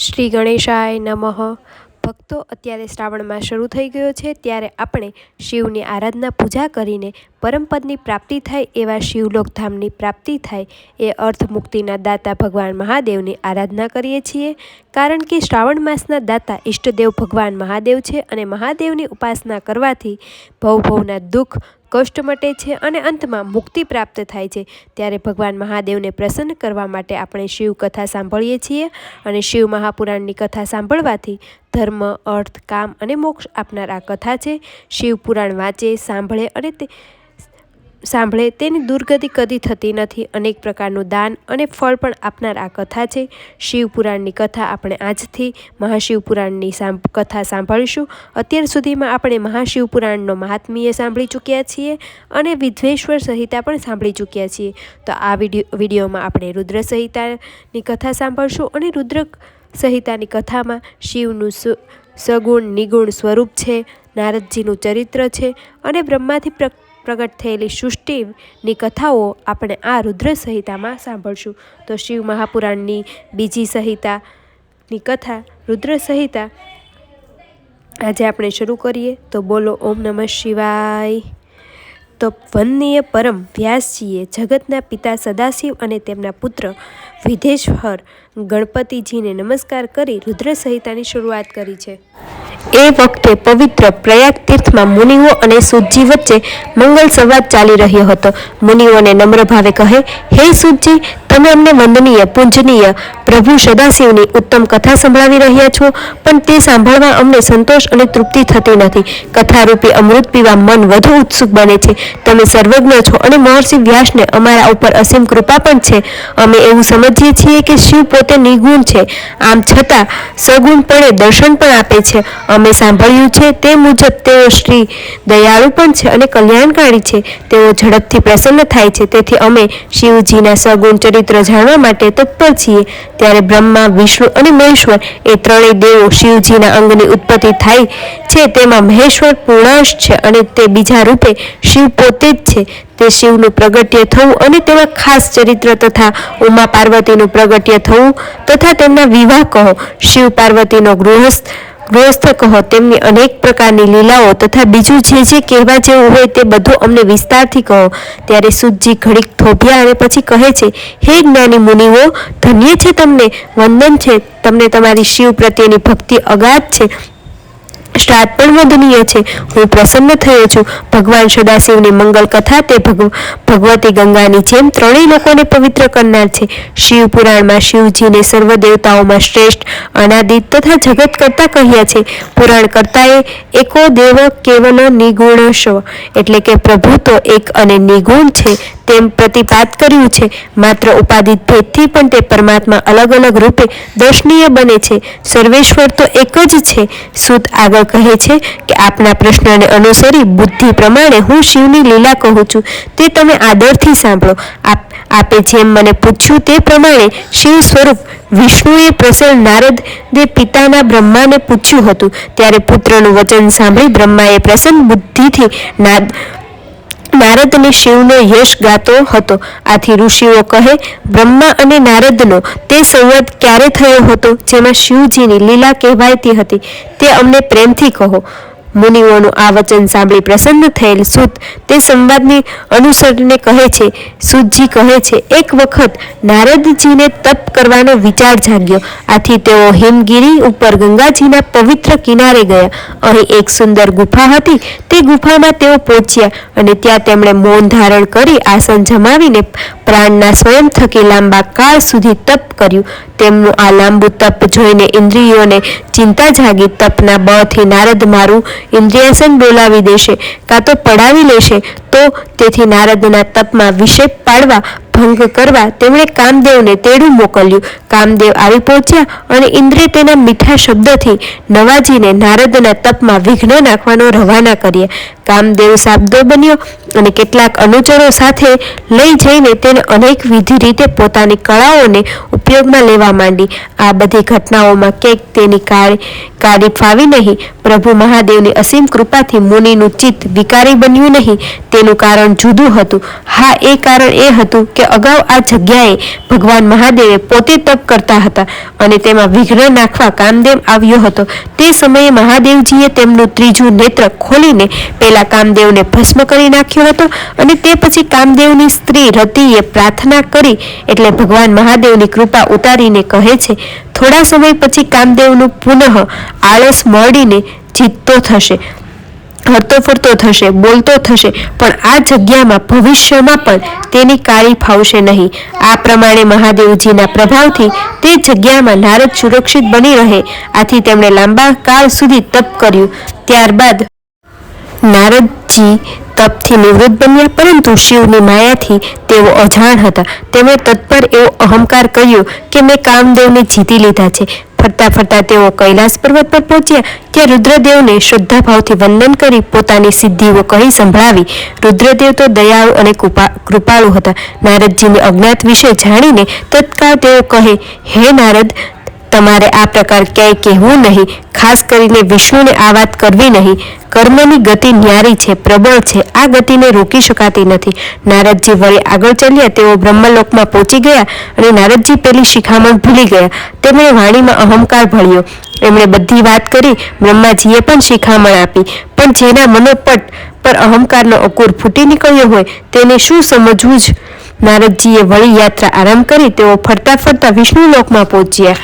શ્રી ગણેશાય નમઃ. ભક્તો, અત્યારે શ્રાવણમાં શરૂ થઈ ગયો છે, ત્યારે આપણે શિવની આરાધના પૂજા કરીને પરમપદની પ્રાપ્તિ થાય એવા શિવલોક ધામની પ્રાપ્તિ થાય એ અર્થ મુક્તિના દાતા ભગવાન મહાદેવની આરાધના કરીએ છીએ. કારણ કે શ્રાવણ માસના દાતા ઈષ્ટદેવ ભગવાન મહાદેવ છે અને મહાદેવની ઉપાસના કરવાથી ભવના દુઃખ કષ્ટ મટે છે અને અંતમાં મુક્તિ પ્રાપ્ત થાય છે. ત્યારે ભગવાન મહાદેવને પ્રસન્ન કરવા માટે આપણે શિવ કથા સાંભળીએ છીએ અને શિવ મહાપુરાણની કથા સાંભળવાથી ધર્મ, અર્થ, કામ અને મોક્ષ આપનાર આ કથા છે. શિવ પુરાણ વાંચે, સાંભળે તેની દુર્ગતિ કદી થતી નથી. અનેક પ્રકારનું દાન અને ફળ પણ આપનાર આ કથા છે. શિવ પુરાણની કથા આપણે આજથી મહાશિવ પુરાણની કથા સાંભળીશું. અત્યાર સુધીમાં આપણે મહાશિવ પુરાણનો મહાત્મ્ય સાંભળી ચૂક્યા છીએ અને વિદ્વેશ્વર સંહિતા પણ સાંભળી ચૂક્યા છીએ. તો આ વિડીયોમાં આપણે રુદ્ર સંહિતાની કથા સાંભળશું અને રુદ્ર સંહિતાની કથામાં શિવનું સગુણ નિગુણ સ્વરૂપ છે, નારદજીનું ચરિત્ર છે અને બ્રહ્માથી પ્રગટ થયેલી સૃષ્ટિની કથાઓ આપણે આ રુદ્ર સંહિતામાં સાંભળશું. તો શિવ મહાપુરાણની બીજી સંહિતાની કથા રુદ્ર સંહિતા આજે આપણે શરૂ કરીએ. તો બોલો ઓમ નમઃ શિવાય. તો વંદનીય પરમ વ્યાસજીએ જગતના પિતા સદાશિવ અને તેમના પુત્ર વિધેશ્વર ગણપતિજીને નમસ્કાર કરી રુદ્ર સંહિતાની શરૂઆત કરી છે. એ વખતે પવિત્ર પ્રયાગ તીર્થમાં મુનિઓ અને સૂતજી વચ્ચે મંગલ સંવાદ ચાલી રહ્યો હતો. મુનિઓને નમ્ર ભાવે કહે, હે સૂતજી, તમે અમને વંદનીય પૂજનીય પ્રભુ સદાશિવની ઉત્તમ કથા સંભળાવી રહ્યા છો, પણ તે સાંભળવા અમને સંતોષ અને તૃપ્તિ થતી નથી. કથારૂપી અમૃત પીવા મન વધુ ઉત્સુક બને છે. તમે સર્વજ્ઞ છો અને મહર્ષિ વ્યાસને અમારા ઉપર અસીમ કૃપા પણ છે. અમે એવું સમજીએ છીએ કે શિવ પોતે નિર્ગુણ છે, આમ છતાં સગુણપણે દર્શન પણ આપે છે. અમે સાંભળ્યું છે તે મુજબ તેઓ શ્રી દયાળુ પણ છે અને કલ્યાણકારી છે. તેઓ ઝડપથી પ્રસન્ન થાય છે. તેથી અમે શિવજીના સગુણ ચરિત્ર જાણવા માટે તત્પર છીએ. ત્યારે બ્રહ્મા, વિષ્ણુ અને મહેશ્વર એ ત્રણેય દેવો શિવજીના અંગની ઉત્પત્તિ થાય છે. તેમાં મહેશ્વર પૂર્ણાંશ છે અને તે બીજા રૂપે શિવ પોતે જ છે. તે શિવનું પ્રગટ્ય થવું અને તેમાં ખાસ ચરિત્ર તથા ઉમા પાર્વતીનું પ્રગટ્ય થવું તથા તેમના વિવાહ કહો, શિવ પાર્વતીનો ગૃહસ્થ કહો, તેમની અનેક પ્રકારની લીલાઓ તથા બીજું જે જે કહેવા જેવું હોય તે બધું અમને વિસ્તારથી કહો. ત્યારે સૂતજી ઘડીક થોભ્યા અને પછી કહે છે, હે જ્ઞાની મુનિઓ, ધન્ય છે તમને, વંદન છે તમને. તમારી શિવ પ્રત્યેની ભક્તિ અગાધ છે, શ્રાદ્ધ પણ વંદનીય છે. હું પ્રસન્ન થયો છું. ભગવાન સદાશિવની મંગલ કથા તે ભગવતી ગંગાની જેમ ત્રણેય લોકોને પવિત્ર કરનાર છે. શિવ પુરાણમાં શિવજીને સર્વ દેવતાઓમાં શ્રેષ્ઠ, અનાદિ તથા જગત કરતા કહ્યા છે. પુરાણ કરતાએ એકો દેવ કેવલ નિગુણસ્વ એટલે કે પ્રભુ તો એક અને નિગુણ છે તેમ પ્રતિપાદ કર્યું છે. માત્ર ઉપાદિત ભેદથી પણ તે પરમાત્મા અલગ અલગ રૂપે દર્શનીય બને છે. સર્વેશ્વર તો એક જ છે. સૂત આગળ કહે છે કે આપના પ્રશ્નને અનુસરી બુદ્ધિ પ્રમાણે હું શિવની લીલા કહું છું, તે તમે આદરથી સાંભળો. આપે જેમ મને પૂછ્યું તે પ્રમાણે શિવ સ્વરૂપ વિષ્ણુએ પ્રસર નારદે પિતાના બ્રહ્માને પૂછ્યું હતું. ત્યારે પુત્રનું વચન સાંભળી બ્રહ્માએ પ્રસન્ન બુદ્ધિથી નારદને શિવનો યશ ગાતો હતો. આથી ઋષિઓ કહે, બ્રહ્મા અને નારદનો તે સંવાદ ક્યારે થયો હતો જેમાં શિવજીની લીલા કહેવાતી હતી તે અમને પ્રેમથી કહો. મુનિઓનું આ વચન સાંભળી પ્રસન્ન થયેલ સૂત તે સંવાદની અનુસરને કહે છે. સૂતજી કહે છે, એક વખત નારદજીને તપ કરવાનો વિચાર જાગ્યો. આથી તેઓ હિમગીરી ઉપર ગંગાજીના પવિત્ર કિનારે ગયા. અહીં એક સુંદર ગુફા હતી. તે ગુફામાં તેઓ પહોંચ્યા અને ત્યાં તેમણે મૌન ધારણ કરી આસન જમાવીને પ્રાણના સ્વયં થકી લાંબા કાળ સુધી તપ કર્યું. તેમનું આ લાંબુ તપ જોઈને ઇન્દ્રિયોને ચિંતા જાગી. તપના બળથી નારદ મારું ઇન્દ્રિયાસન ડોલાવી દેશે કાં તો પડાવી લેશે. તો તેથી નારદના તપમાં વિક્ષેપ પાડવા, ભંગ કરવા તેમણે કામદેવને તેડું મોકલ્યું. કામદેવ આવી પહોંચ્યા અને ઇન્દ્રે તેના મીઠા શબ્દથી નવાજીને નારદના તપમાં વિઘ્ન નાખવાનો રવાના કર્યા. કામદેવ શાબ્દો બન્યો અને કેટલાક અનુચરો સાથે લઈ જઈને તેને અનેક વિધિ રીતે પોતાની કળાઓને ઉપયોગમાં લેવા માંડી. આ બધી ઘટનાઓમાં ક્યાંક તેની કાળી ફાવી નહીં. પ્રભુ મહાદેવની અસીમ કૃપાથી મુનિનું ચિત્ત વિકારી બન્યું નહીં. તે તેનું કારણ જુદું હતું. હા, એ કારણ એ હતું કે અગાઉ આ જગ્યાએ ભગવાન મહાદેવે પોતે તપ કરતા હતા અને તેમાં વિઘ્ન નાખવા કામદેવ આવ્યો હતો. તે સમયે મહાદેવજીએ તેમનું ત્રીજું નેત્ર ખોલીને પેલા કામદેવને ભસ્મ કરી નાખ્યો હતો અને તે પછી કામદેવની સ્ત્રી રતિએ પ્રાર્થના કરી એટલે ભગવાન મહાદેવની કૃપા ઉતારીને કહે છે, થોડા સમય પછી કામદેવનું પુનઃ આળસ મળીને જીતતો થશે, હરતો ફરતો થશે, બોલતો થશે, પણ આ જગ્યામાં ભવિષ્યમાં પણ તેની કાળી ફાવશે નહીં. આ પ્રમાણે મહાદેવજીના પ્રભાવથી તે જગ્યામાં નારદ સુરક્ષિત બની રહે, આથી તેમણે લાંબા કાળ સુધી તપ કર્યું. ત્યારબાદ નારદજી તપથી નિવૃત્ત બન્યા, પરંતુ શિવની માયાથી તેઓ અજાણ હતા. તેમણે તત્પર એવો અહંકાર કર્યો કે મેં કામદેવને જીતી લીધા છે. ફરતા ફરતા તેઓ કૈલાસ પર્વત પર પહોંચ્યા. ત્યાં રુદ્રદેવને શ્રદ્ધાભાવથી વંદન કરી પોતાની સિદ્ધિઓ કહી સંભળાવી. રુદ્રદેવ તો દયાળુ અને કૃપાળુ હતા. નારદજીની અજ્ઞાત વિશે જાણીને તત્કાળ તેઓ કહે, હે નારદ, તમારે આ પ્રકાર ક્યાંય કહેવું નહીં, ખાસ કરીને વિષ્ણુને આ વાત કરવી નહીં. કર્મની ગતિ ન્યારી છે, પ્રબળ છે, આ ગતિને રોકી શકાતી નથી. નારદજી વળી આગળ ચાલ્યા. તેઓ બ્રહ્મલોકમાં પહોંચી ગયા અને નારદજી પેલી શિખામણ ભૂલી ગયા. તેમણે વાણીમાં અહંકાર ભળ્યો. એમણે બધી વાત કરી. બ્રહ્માજીએ પણ શિખામણ આપી, પણ જેના મનોપટ પર અહંકારનો અંકુર ફૂટી નીકળ્યો હોય તેને શું સમજવું જ. નારદજીએ વળી યાત્રા આરંભ કરી. તેઓ ફરતા ફરતા વિષ્ણુલોકમાં પહોંચ્યા.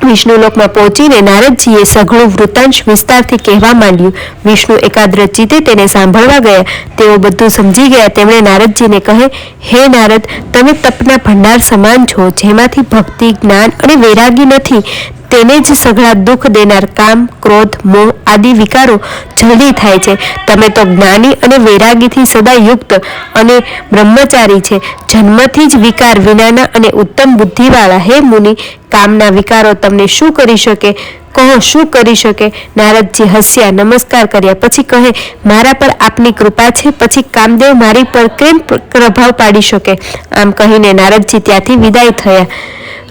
વિષ્ણુલોકમાં પહોંચીને નારદજીએ સઘળું વૃત્તાંશ વિસ્તારથી કહેવા માંડ્યું. વિષ્ણુ એકાગ્ર ચિત્તે તેને સાંભળવા ગયા. તેઓ બધું સમજી ગયા. તેમણે નારદજીને કહે, હે નારદ, તમે તપના ભંડાર સમાન છો, જેમાંથી ભક્તિ, જ્ઞાન અને વૈરાગી નથી. તેને જ સઘળા દુઃખ દેનાર કામ, ક્રોધ, મોહ આદિ વિકારો જલ્દી થાય છે. તમે તો જ્ઞાની અને વૈરાગીથી સદા યુક્ત અને બ્રહ્મચારી છે, જન્મથી જ વિકાર વિનાના અને ઉત્તમ બુદ્ધિવાળા. હે મુનિ, કામના વિકારો તમને શું કરી શકે? કહો, શું કરી શકે? નારદજી હસ્યા, નમસ્કાર કર્યા, પછી કહે, મારા પર આપની કૃપા છે, પછી કામદેવ મારી પર કેમ પ્રભાવ પાડી શકે? આમ કહીને નારદજી ત્યાંથી વિદાય થયા.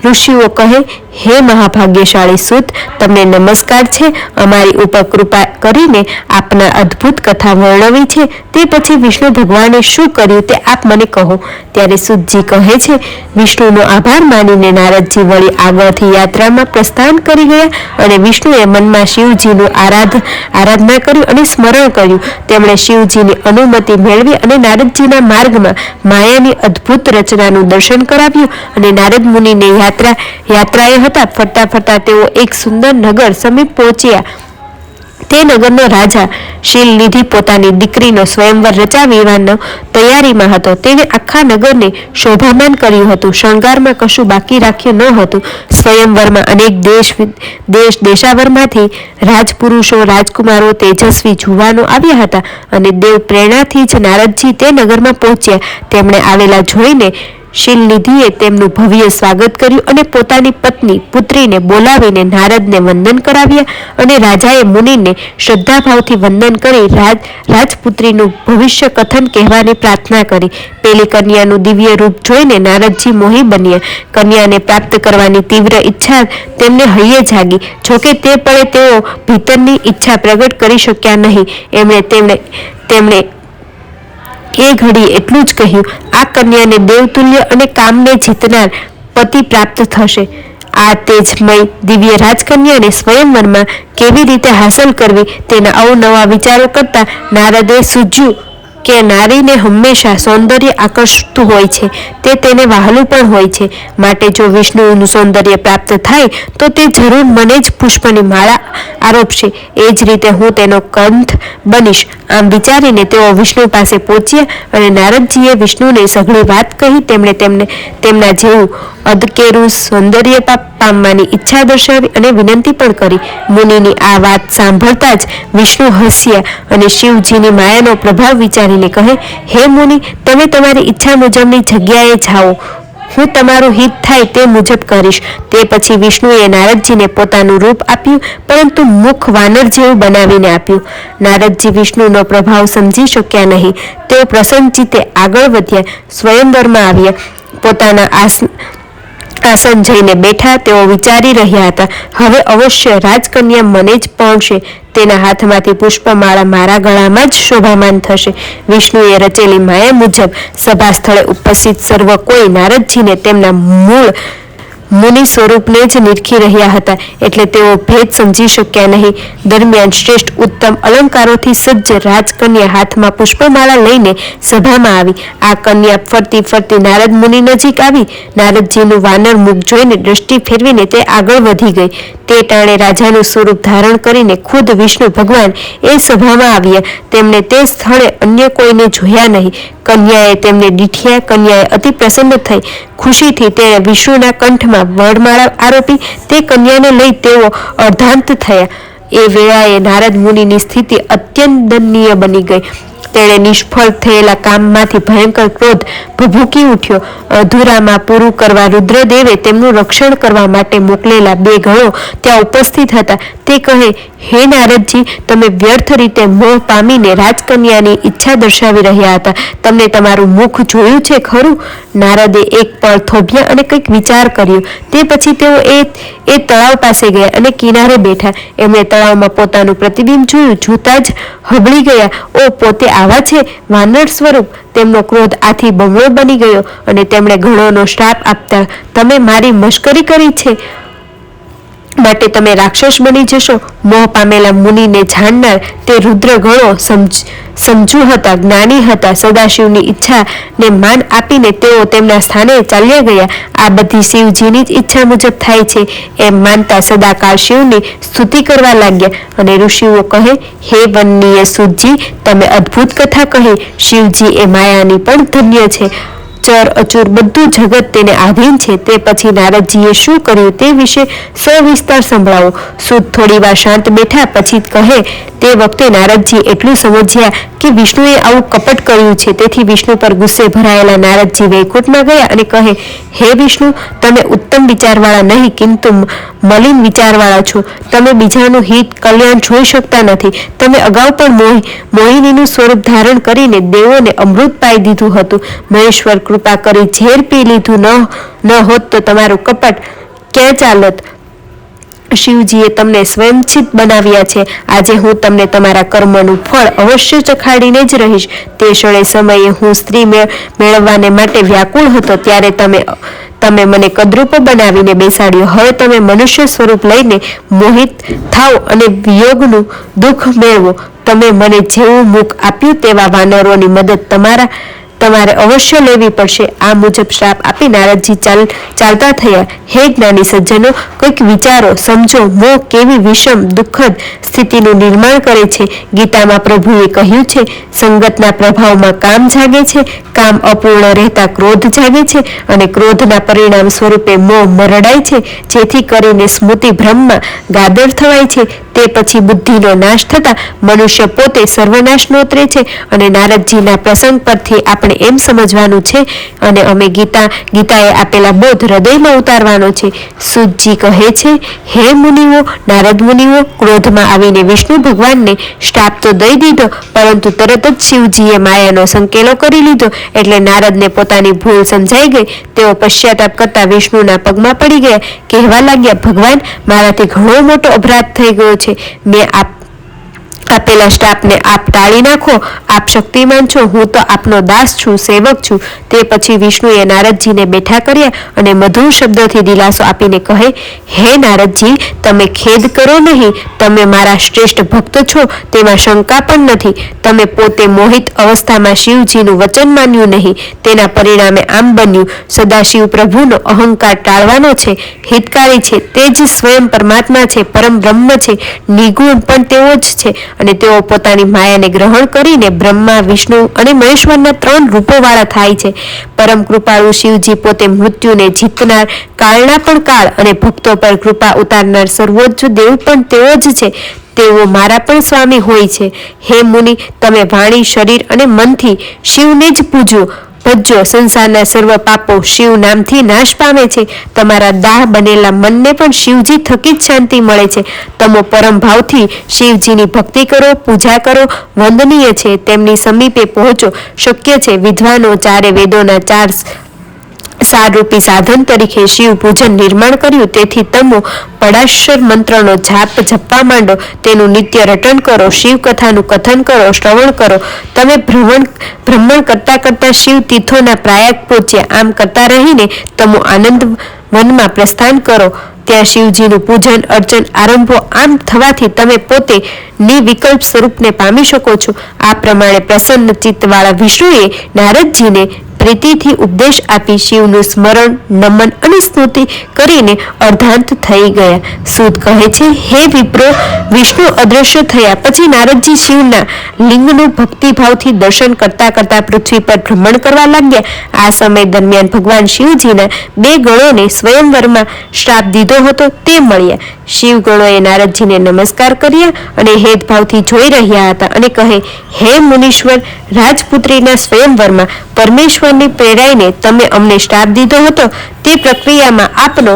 ઋષિઓ કહે, હે મહાભાગ્યશાળી સૂત, તમને નમસ્કાર છે. અમારી ઉપર કૃપા કરીને આપના અદ્ભુત કથા વર્ણવી છે. તે પછી વિષ્ણુ ભગવાને શું કર્યું તે આપ મને કહો. ત્યારે સૂતજી કહે છે, વિષ્ણુનો આભાર માનીને નારદજી વળી આગળથી યાત્રામાં પ્રસ્થાન કરી ગયા અને વિષ્ણુએ મનમાં શિવજીનું આરાધના કર્યું અને સ્મરણ કર્યું. તેમણે શિવજીની અનુમતિ મેળવી અને નારદજીના માર્ગમાં માયાની અદ્ભુત રચનાનું દર્શન કરાવ્યું અને નારદ મુનિને યાત્રાએ હતા. ફરતા ફરતા તેઓ એક સુંદર નગર સમીપ પહોંચ્યા. તે નગરનો રાજા શીલનિધિ પોતાની દીકરીનો સ્વયંવર રચાવવાનો તૈયારીમાં હતો. તેણે આખા નગરને શોભામાન કર્યું હતું. શણગારમાં કશું બાકી રાખ્યું ન હતું. સ્વયંવરમાં અનેક દેશાવરમાંથી રાજપુરુષો, રાજકુમારો, તેજસ્વી જુવાનો આવ્યા હતા અને દેવ પ્રેરણાથી જ નારદજી તે નગરમાં પહોંચ્યા. તેમણે આવેલા જોઈને શીલનિધિએ તેમનું ભવ્ય સ્વાગત કર્યું અને પોતાની પત્ની પુત્રીને બોલાવીને નારદને વંદન કરાવ્યા અને રાજાએ મુનિને શ્રદ્ધાભાવથી વંદન કરી રાજપુત્રીનું ભવિષ્ય કથન કહેવાની પ્રાર્થના કરી. પેલી કન્યાનું દિવ્ય રૂપ જોઈને નારદજી મોહી બન્યા. કન્યાને પ્રાપ્ત કરવાની તીવ્ર ઈચ્છા તેમને હૈયે જાગી. જોકે તે પળે તેઓ ભીતરની ઈચ્છા પ્રગટ કરી શક્યા નહીં. તેમણે એ ઘડી એટલું જ કહ્યું, આ કન્યાને દેવતુલ્ય અને કામને જીતનાર પતિ પ્રાપ્ત થશે. આ તેજમય દિવ્ય રાજકન્યાને સ્વયંવરમાં કેવી રીતે હાંસલ કરવી તેના અવનવા વિચારો કરતા નારદે સૂઝ્યું કે નારીને હંમેશા સૌંદર્ય આકર્ષતું હોય છે, તે તેને વહાલું પણ હોય છે. માટે જો વિષ્ણુનું સૌંદર્ય પ્રાપ્ત થાય તો તે જરૂર મને જ પુષ્પની માળા આરોપશે. એ જ રીતે હું તેનો કંથ બનીશ. આમ વિચારીને તેઓ વિષ્ણુ પાસે પહોંચ્યા અને નારદજીએ વિષ્ણુને સઘળી વાત કહી. તેમણે તેમના જેવું અદકેરું સૌંદર્ય પામવાની ઈચ્છા દર્શાવી અને વિનંતી પણ કરી. મુનિની આ વાત સાંભળતા જ વિષ્ણુ હસ્યા અને શિવજીની માયાનો પ્રભાવ વિચારીને કહે, હે મુનિ, તમે તમારી ઈચ્છા મુજબની જગ્યાએ જાઓ. હું તમારું હિત થાય તે મુજબ કરીશ. તે પછી વિષ્ણુએ નારદજીને પોતાનું રૂપ આપ્યું, પરંતુ મુખ વાનર જેવું બનાવીને આપ્યું. નારદજી વિષ્ણુનો પ્રભાવ સમજી શક્યા નહીં. તેઓ પ્રસન્ન ચિત્તે આગળ વધ્યા. સ્વયંવરમાં આવ્યા. પોતાના આસન જઈને બેઠા. તેઓ વિચારી રહ્યા હતા, હવે અવશ્ય રાજકન્યા મને જ પરણશે. તેના હાથમાંથી પુષ્પમાળા મારા ગળામાં જ શોભામાન થશે. વિષ્ણુએ રચેલી માયા મુજબ સભા સ્થળે ઉપસ્થિત સર્વ કોઈ નારદજીને તેમના મૂળ મુનિ સ્વરૂપને જ નિરખી રહ્યા હતા, એટલે તેઓ ભેદ સમજી શક્યા નહીં. દરમિયાન શ્રેષ્ઠ ઉત્તમ અલંકારોથી સજ્જ રાજકન્યા હાથમાં પુષ્પમાળા લઈને સભામાં આવી. આ કન્યા ફરતી ફરતી નારદ મુનિ નજીક આવી. નારદજીનું વાનર મુખ જોઈને દ્રષ્ટિ ફેરવીને તે આગળ વધી ગઈ. તે ટાણે રાજાનું સ્વરૂપ ધારણ કરીને ખુદ વિષ્ણુ ભગવાન એ સભામાં આવ્યા. તેમણે તે સ્થળે અન્ય કોઈને જોયા નહીં. કન્યાએ તેમને દીઠ્યા. કન્યાએ અતિ પ્રસન્ન થઈ. ખુશીથી તેણે વિષ્ણુના કંઠમાં વરમાળા આરોપી. તે કન્યાને લઈ તેઓ અર્ધાંત થયા. એ વેળાએ નારદ મુનિની સ્થિતિ અત્યંત દયનીય બની ગઈ. તેણે નિષ્ફળ થયેલા કામમાંથી ભયંકર ક્રોધ ભભૂકી ઉઠ્યો. અધૂરામાં પૂરું કરવા રુદ્રદેવે તેમનું રક્ષણ કરવા માટે મોકલેલા 2 ગણો ત્યાં ઉપસ્થિત હતા. તે કહે, હે નારદજી, તમે વ્યર્થ રીતે મોહ પામીને રાજકન્યાની ઈચ્છા દર્શાવી રહ્યા હતા. તમને તમારું મુખ જોયું છે ખરું? નારદે એક પળ થોભ્યા અને કંઈક વિચાર કર્યો. તે પછી તેઓ એ તળાવ પાસે ગયા અને કિનારે બેઠા. એમણે તળાવમાં પોતાનું પ્રતિબિંબ જોયું. જોતા જ હબળી ગયા. ઓ, પોતે આવા છે વાનર સ્વરૂપ! તેમનો ક્રોધ આથી બમણો બની ગયો અને તેમણે ગણોનો શ્રાપ આપતા, તમે મારી મશ્કરી કરી છે માટે તમે રાક્ષસ બની જશો. મોહ પામેલા મુનિને જાણનાર તે રુદ્ર ગણો સમજુ હતા, જ્ઞાની હતા. સદાશિવની ઈચ્છાને માન આપીને તેઓ તેમના સ્થાને ચાલ્યા ગયા. આ બધી શિવજીની જ ઈચ્છા મુજબ થાય છે એમ માનતા સદાકાળ શિવની સ્તુતિ કરવા લાગ્યા. અને ઋષિઓ કહે, હે વનનીય સૂતજી, તમે અદ્ભુત કથા કહી. શિવજી એ માયાની પણ ધન્ય છે. ચર અચુર બધું જગત તેને આધીન છે. તે પછી નારદજીએ શું કર્યું તે વિશે સવિસ્તાર સંભળાવો. સૂત થોડી વાર શાંત બેઠા. પછી કહે, તે વખતે નારદજી એટલું સમજ્યા કે વિષ્ણુએ આવું કપટ કર્યું છે. તેથી વિષ્ણુ પર ગુસ્સે ભરાયેલા નારદજી વૈકુંઠમાં ગયા અને કહે, હે વિષ્ણુ, તમે ઉત્તમ વિચારવાળા નહીં, કિંતુ મલિન વિચારવાળા છો. તમે બીજાનું હિત કલ્યાણ જોઈ શકતા નથી. તમે અગાઉ પણ મોહિનીનું સ્વરૂપ ધારણ કરીને દેવોને અમૃત પાઈ દીધું હતું. મહેશ્વર કૃપા કરી ઝેર પી લીધું ન હોત તો તમારું કપટ ક્યાં ચાલત? શિવજીએ તમને સ્વયંચિત બનાવ્યા છે. આજે હું તમને તમારા કર્મનું ફળ અવશ્ય ચખાડીને જ રહીશ. તે સમયે હું સ્ત્રી મેળવવાને માટે વ્યાકુળ હતો, ત્યારે તમે મને કદરૂપ બનાવીને બેસાડ્યો. હવે તમે મનુષ્ય સ્વરૂપ લઈને મોહિત થાવ અને વિયોગનું દુઃખ મેળવો. તમે મને જેવું મુખ આપ્યું તેવા વાનરોની મદદ તમારે અવશ્ય લેવી પડશે. આ મુજબ શ્રાપ આપી નારદજી ચાલતા થયા. હે જ્ઞાની સજ્જનો, કંઈક વિચારો, સમજો. મોહ કેવી વિષમ દુઃખદ સ્થિતિનું નિર્માણ કરે છે. ગીતામાં પ્રભુએ કહ્યું છે, સંગતના પ્રભાવમાં કામ જાગે છે, કામ અપૂર્ણ રહેતા ક્રોધ જાગે છે અને ક્રોધના પરિણામ સ્વરૂપે મોહ મરડાય છે, જેથી કરીને સ્મૃતિ ભ્રમમાં ગાદર થવાય છે. તે પછી બુદ્ધિનો નાશ થતા મનુષ્ય પોતે સર્વનાશ નોતરે છે. અને નારદજીના પ્રસંગ પરથી આપણે એમ સમજવાનું છે અને અમે ગીતાએ આપેલા બોધ હૃદયમાં ઉતારવાનો છે. સૂતજી કહે છે, હે મુનિઓ, નારદ મુનિઓ, ક્રોધમાં આવીને વિષ્ણુ ભગવાનને શ્રાપ તો દઈ દીધો, પરંતુ તરત જ શિવજીએ માયાનો સંકેલો કરી લીધો. એટલે નારદને પોતાની ભૂલ સમજાઈ ગઈ. તેઓ પશ્ચાતાપ કરતા વિષ્ણુના પગમાં પડી ગયા. કહેવા લાગ્યા, ભગવાન, મારાથી ઘણો મોટો અપરાધ થઈ ગયો છે. મેં આપેલા શ્રાપને આપ ટાળી નાખો. આપ શક્તિમાન છો, હું તો આપનો દાસ છું, સેવક છું. તે પછી વિષ્ણુએ નારદજીને બેઠા કર્યા અને મધુર શબ્દોથી દિલાસો આપીને કહે, હે નારદજી, તમે ખેદ કરો નહીં. તમે મારા શ્રેષ્ઠ ભક્ત છો, તેમાં શંકા પણ નથી. તમે પોતે મોહિત અવસ્થામાં શિવજીનું વચન માન્યું નહીં. તેના પરિણામે આમ બન્યું. સદાશિવ પ્રભુનો અહંકાર ટાળવાનો છે, હિતકારી છે. તે જ સ્વયં પરમાત્મા છે, પરમ બ્રહ્મ છે, નિગુણ પણ તેઓ જ છે. અને તેઓ પોતાની માયાને ગ્રહણ કરીને બ્રહ્મા, વિષ્ણુ અને મહેશ્વરના 3 રૂપોવાળા થાય છે. પરમ કૃપાળુ શિવજી પોતે મૃત્યુને જીતનાર, કાળના પણ કાળ અને ભક્તો પર કૃપા ઉતારનાર સર્વોચ્ચ દેવ પણ તેઓ જ છે. તેઓ મારા પણ સ્વામી હોય છે. હે મુનિ, તમે વાણી, શરીર અને મનથી શિવને જ ભજો. સંસારના સર્વ પાપો શિવ નામથી નાશ પામે છે. તમારા દાહ બનેલા મનને પણ શિવજી થકી જ શાંતિ મળે છે. તમે પરમ ભાવથી શિવજીની ભક્તિ કરો, પૂજા કરો. વંદનીય છે. તેમની સમીપે પહોંચો. શક્ય છે વિદ્વાનો ચારે વેદોના 4 સારરૂપી સાધન તરીકે શિવ પૂજન નિર્માણ કર્યું. તેથી તમો પડાશર મંત્રનો જાપ જપવા માંડો, તેનું નિત્ય રટન કરો, શિવ કથાનું કથન કરો, શ્રવણ કરો. તમે ભ્રમણ કરતા કરતા શિવ તીર્થોના પ્રયાગ પહોંચ્યા. આમ કરતા રહીને તમો આનંદ વનમાં પ્રસ્થાન કરો. ત્યાં શિવજીનું પૂજન અર્ચન આરંભો. આમ થવાથી તમે પોતે નિર્વિકલ્પ સ્વરૂપને પામી શકો છો. આ પ્રમાણે પ્રસન્ન ચિત્તવાળા વિષ્ણુએ નારદજીને પ્રીતિથી ઉપદેશ આપી શિવનું સ્મરણ, નમન અને સ્તુતિ કરીને અર્ધાંત થઈ ગયા. સૂત કહે છે, હે વિપ્રો, વિષ્ણુ અદ્રશ્ય થયા પછી નારદજી શિવના લિંગનું ભક્તિભાવથી દર્શન કરતા કરતા પૃથ્વી પર ભ્રમણ કરવા લાગ્યા. આ સમય દરમિયાન ભગવાન શિવજીના 2 ગણોને સ્વયંવરમાં શ્રાપ દીધો હતો તે મળ્યા. શિવ ગણોએ નારદજીને નમસ્કાર કર્યા અને હેતભાવથી જોઈ રહ્યા હતા અને કહે, હે મુનીશ્વર, રાજપુત્રીના સ્વયંવરમાં પરમેશ્વરની પ્રેરાઈને તમે અમને શ્રાપ દીધો હતો. તે પ્રક્રિયામાં આપનો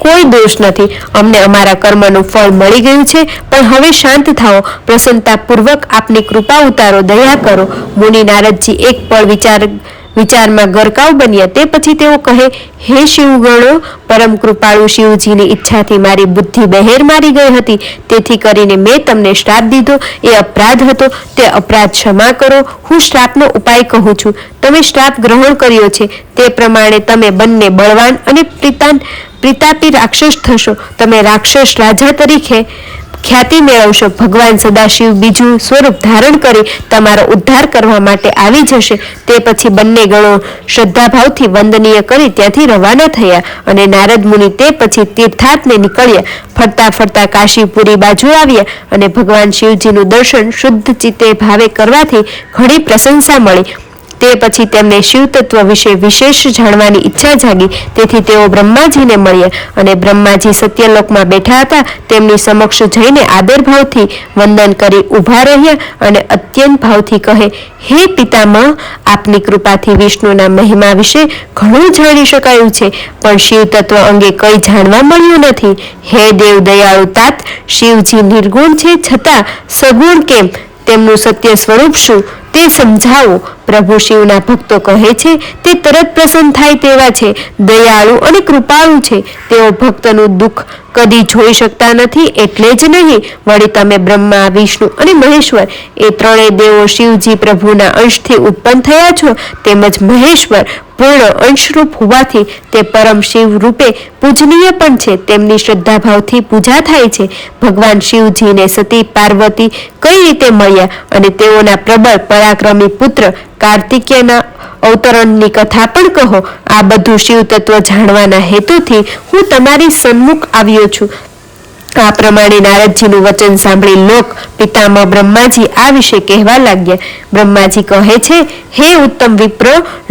કોઈ દોષ નથી. અમને અમારા કર્મનું ફળ મળી ગયું છે. પણ હવે શાંત થાઓ, પ્રસન્નતાપૂર્વક આપની કૃપા ઉતારો, દયા કરો. મુનિ નારદજી એક પળ વિચારમાં ગરકાવ બન્યા. તે પછી તેઓ કહે, હે શિવગણો, પરમ કૃપાળુ શિવજીની ઈચ્છાથી મારી બુદ્ધિ બહેર મારી ગઈ હતી. તેથી કરીને મેં તમને શ્રાપ દીધો. એ અપરાધ હતો. તે અપરાધ ક્ષમા કરો. હું શ્રાપનો ઉપાય કહું છું. તમે શ્રાપ ગ્રહણ કર્યો છે તે પ્રમાણે તમે બંને બળવાન અને પ્રિતાપી રાક્ષસ થશો. તમે રાક્ષસ રાજા તરીકે ખ્યાતિ મેળવશો. ભગવાન સદાશિવ બીજું સ્વરૂપ ધારણ કરી તમારો ઉદ્ધાર કરવા માટે આવી જશે. તે પછી બંને ગણો શ્રદ્ધાભાવથી વંદનીય કરી ત્યાંથી રવાના થયા અને નારદ મુનિ તે પછી તીર્થાટને નીકળ્યા. ફરતા ફરતા કાશીપુરી બાજુ આવ્યા અને ભગવાન શિવજીનું દર્શન શુદ્ધ ચિત્તે ભાવે કરવાથી ઘણી પ્રશંસા મળી. તે પછી તેમને શિવ તત્વ વિશે વિશેષ જાણવાની ઈચ્છા જાગી. તેથી તેઓ બ્રહ્માજીને મળ્યા અને બ્રહ્માજી સત્યલોકમાં બેઠા હતા. તેમની સમક્ષ જઈને આદરભાવથી વંદન કરી ઊભા રહ્યા અને અત્યંત ભાવથી કહે, હે પિતામહ, આપની કૃપાથી વિષ્ણુના મહિમા વિશે ઘણું જાણી શકાયું છે, પણ શિવ તત્વ અંગે કંઈ જાણવા મળ્યું નથી. હે દેવ દયાળુ તાત, શિવજી નિર્ગુણ છે છતાં સગુણ કેમ? તેમનું સત્ય સ્વરૂપ શું તે સમજાવો. પ્રભુ શિવના ભક્તો કહે છે તે તરત પ્રસન્ન થાય તેવા છે, દયાળુ અને કૃપાળુ છે. તેઓ ભક્તનું દુઃખ કદી જોઈ શકતા નથી. એટલે જ નહીં, વળી તમે બ્રહ્મા, વિષ્ણુ અને મહેશ્વર એ ત્રણેય દેવો શિવજી પ્રભુના અંશથી ઉત્પન્ન થયા છો. તેમજ મહેશ્વર પૂર્ણ અંશરૂપ હોવાથી તે પરમ શિવ રૂપે પૂજનીય પણ છે. તેમની શ્રદ્ધાભાવથી પૂજા થાય છે. ભગવાન શિવજીને સતી પાર્વતી કઈ રીતે મળ્યા અને તેઓના પ્રબળ પરાક્રમી પુત્ર કાર્તિકેયના અવતરણની કથા પણ કહો. આ બધું શિવ તત્વ જાણવાના હેતુથી હું તમારી સન્મુખ આવ્યો છું. આ પ્રમાણે નારદજીનું વચન સાંભળી લોક પિતામહ બ્રહ્માજી આ વિશે કહેવા લાગ્યા. બ્રહ્માજી કહે છે, હે ઉત્તમ વિપ્ર,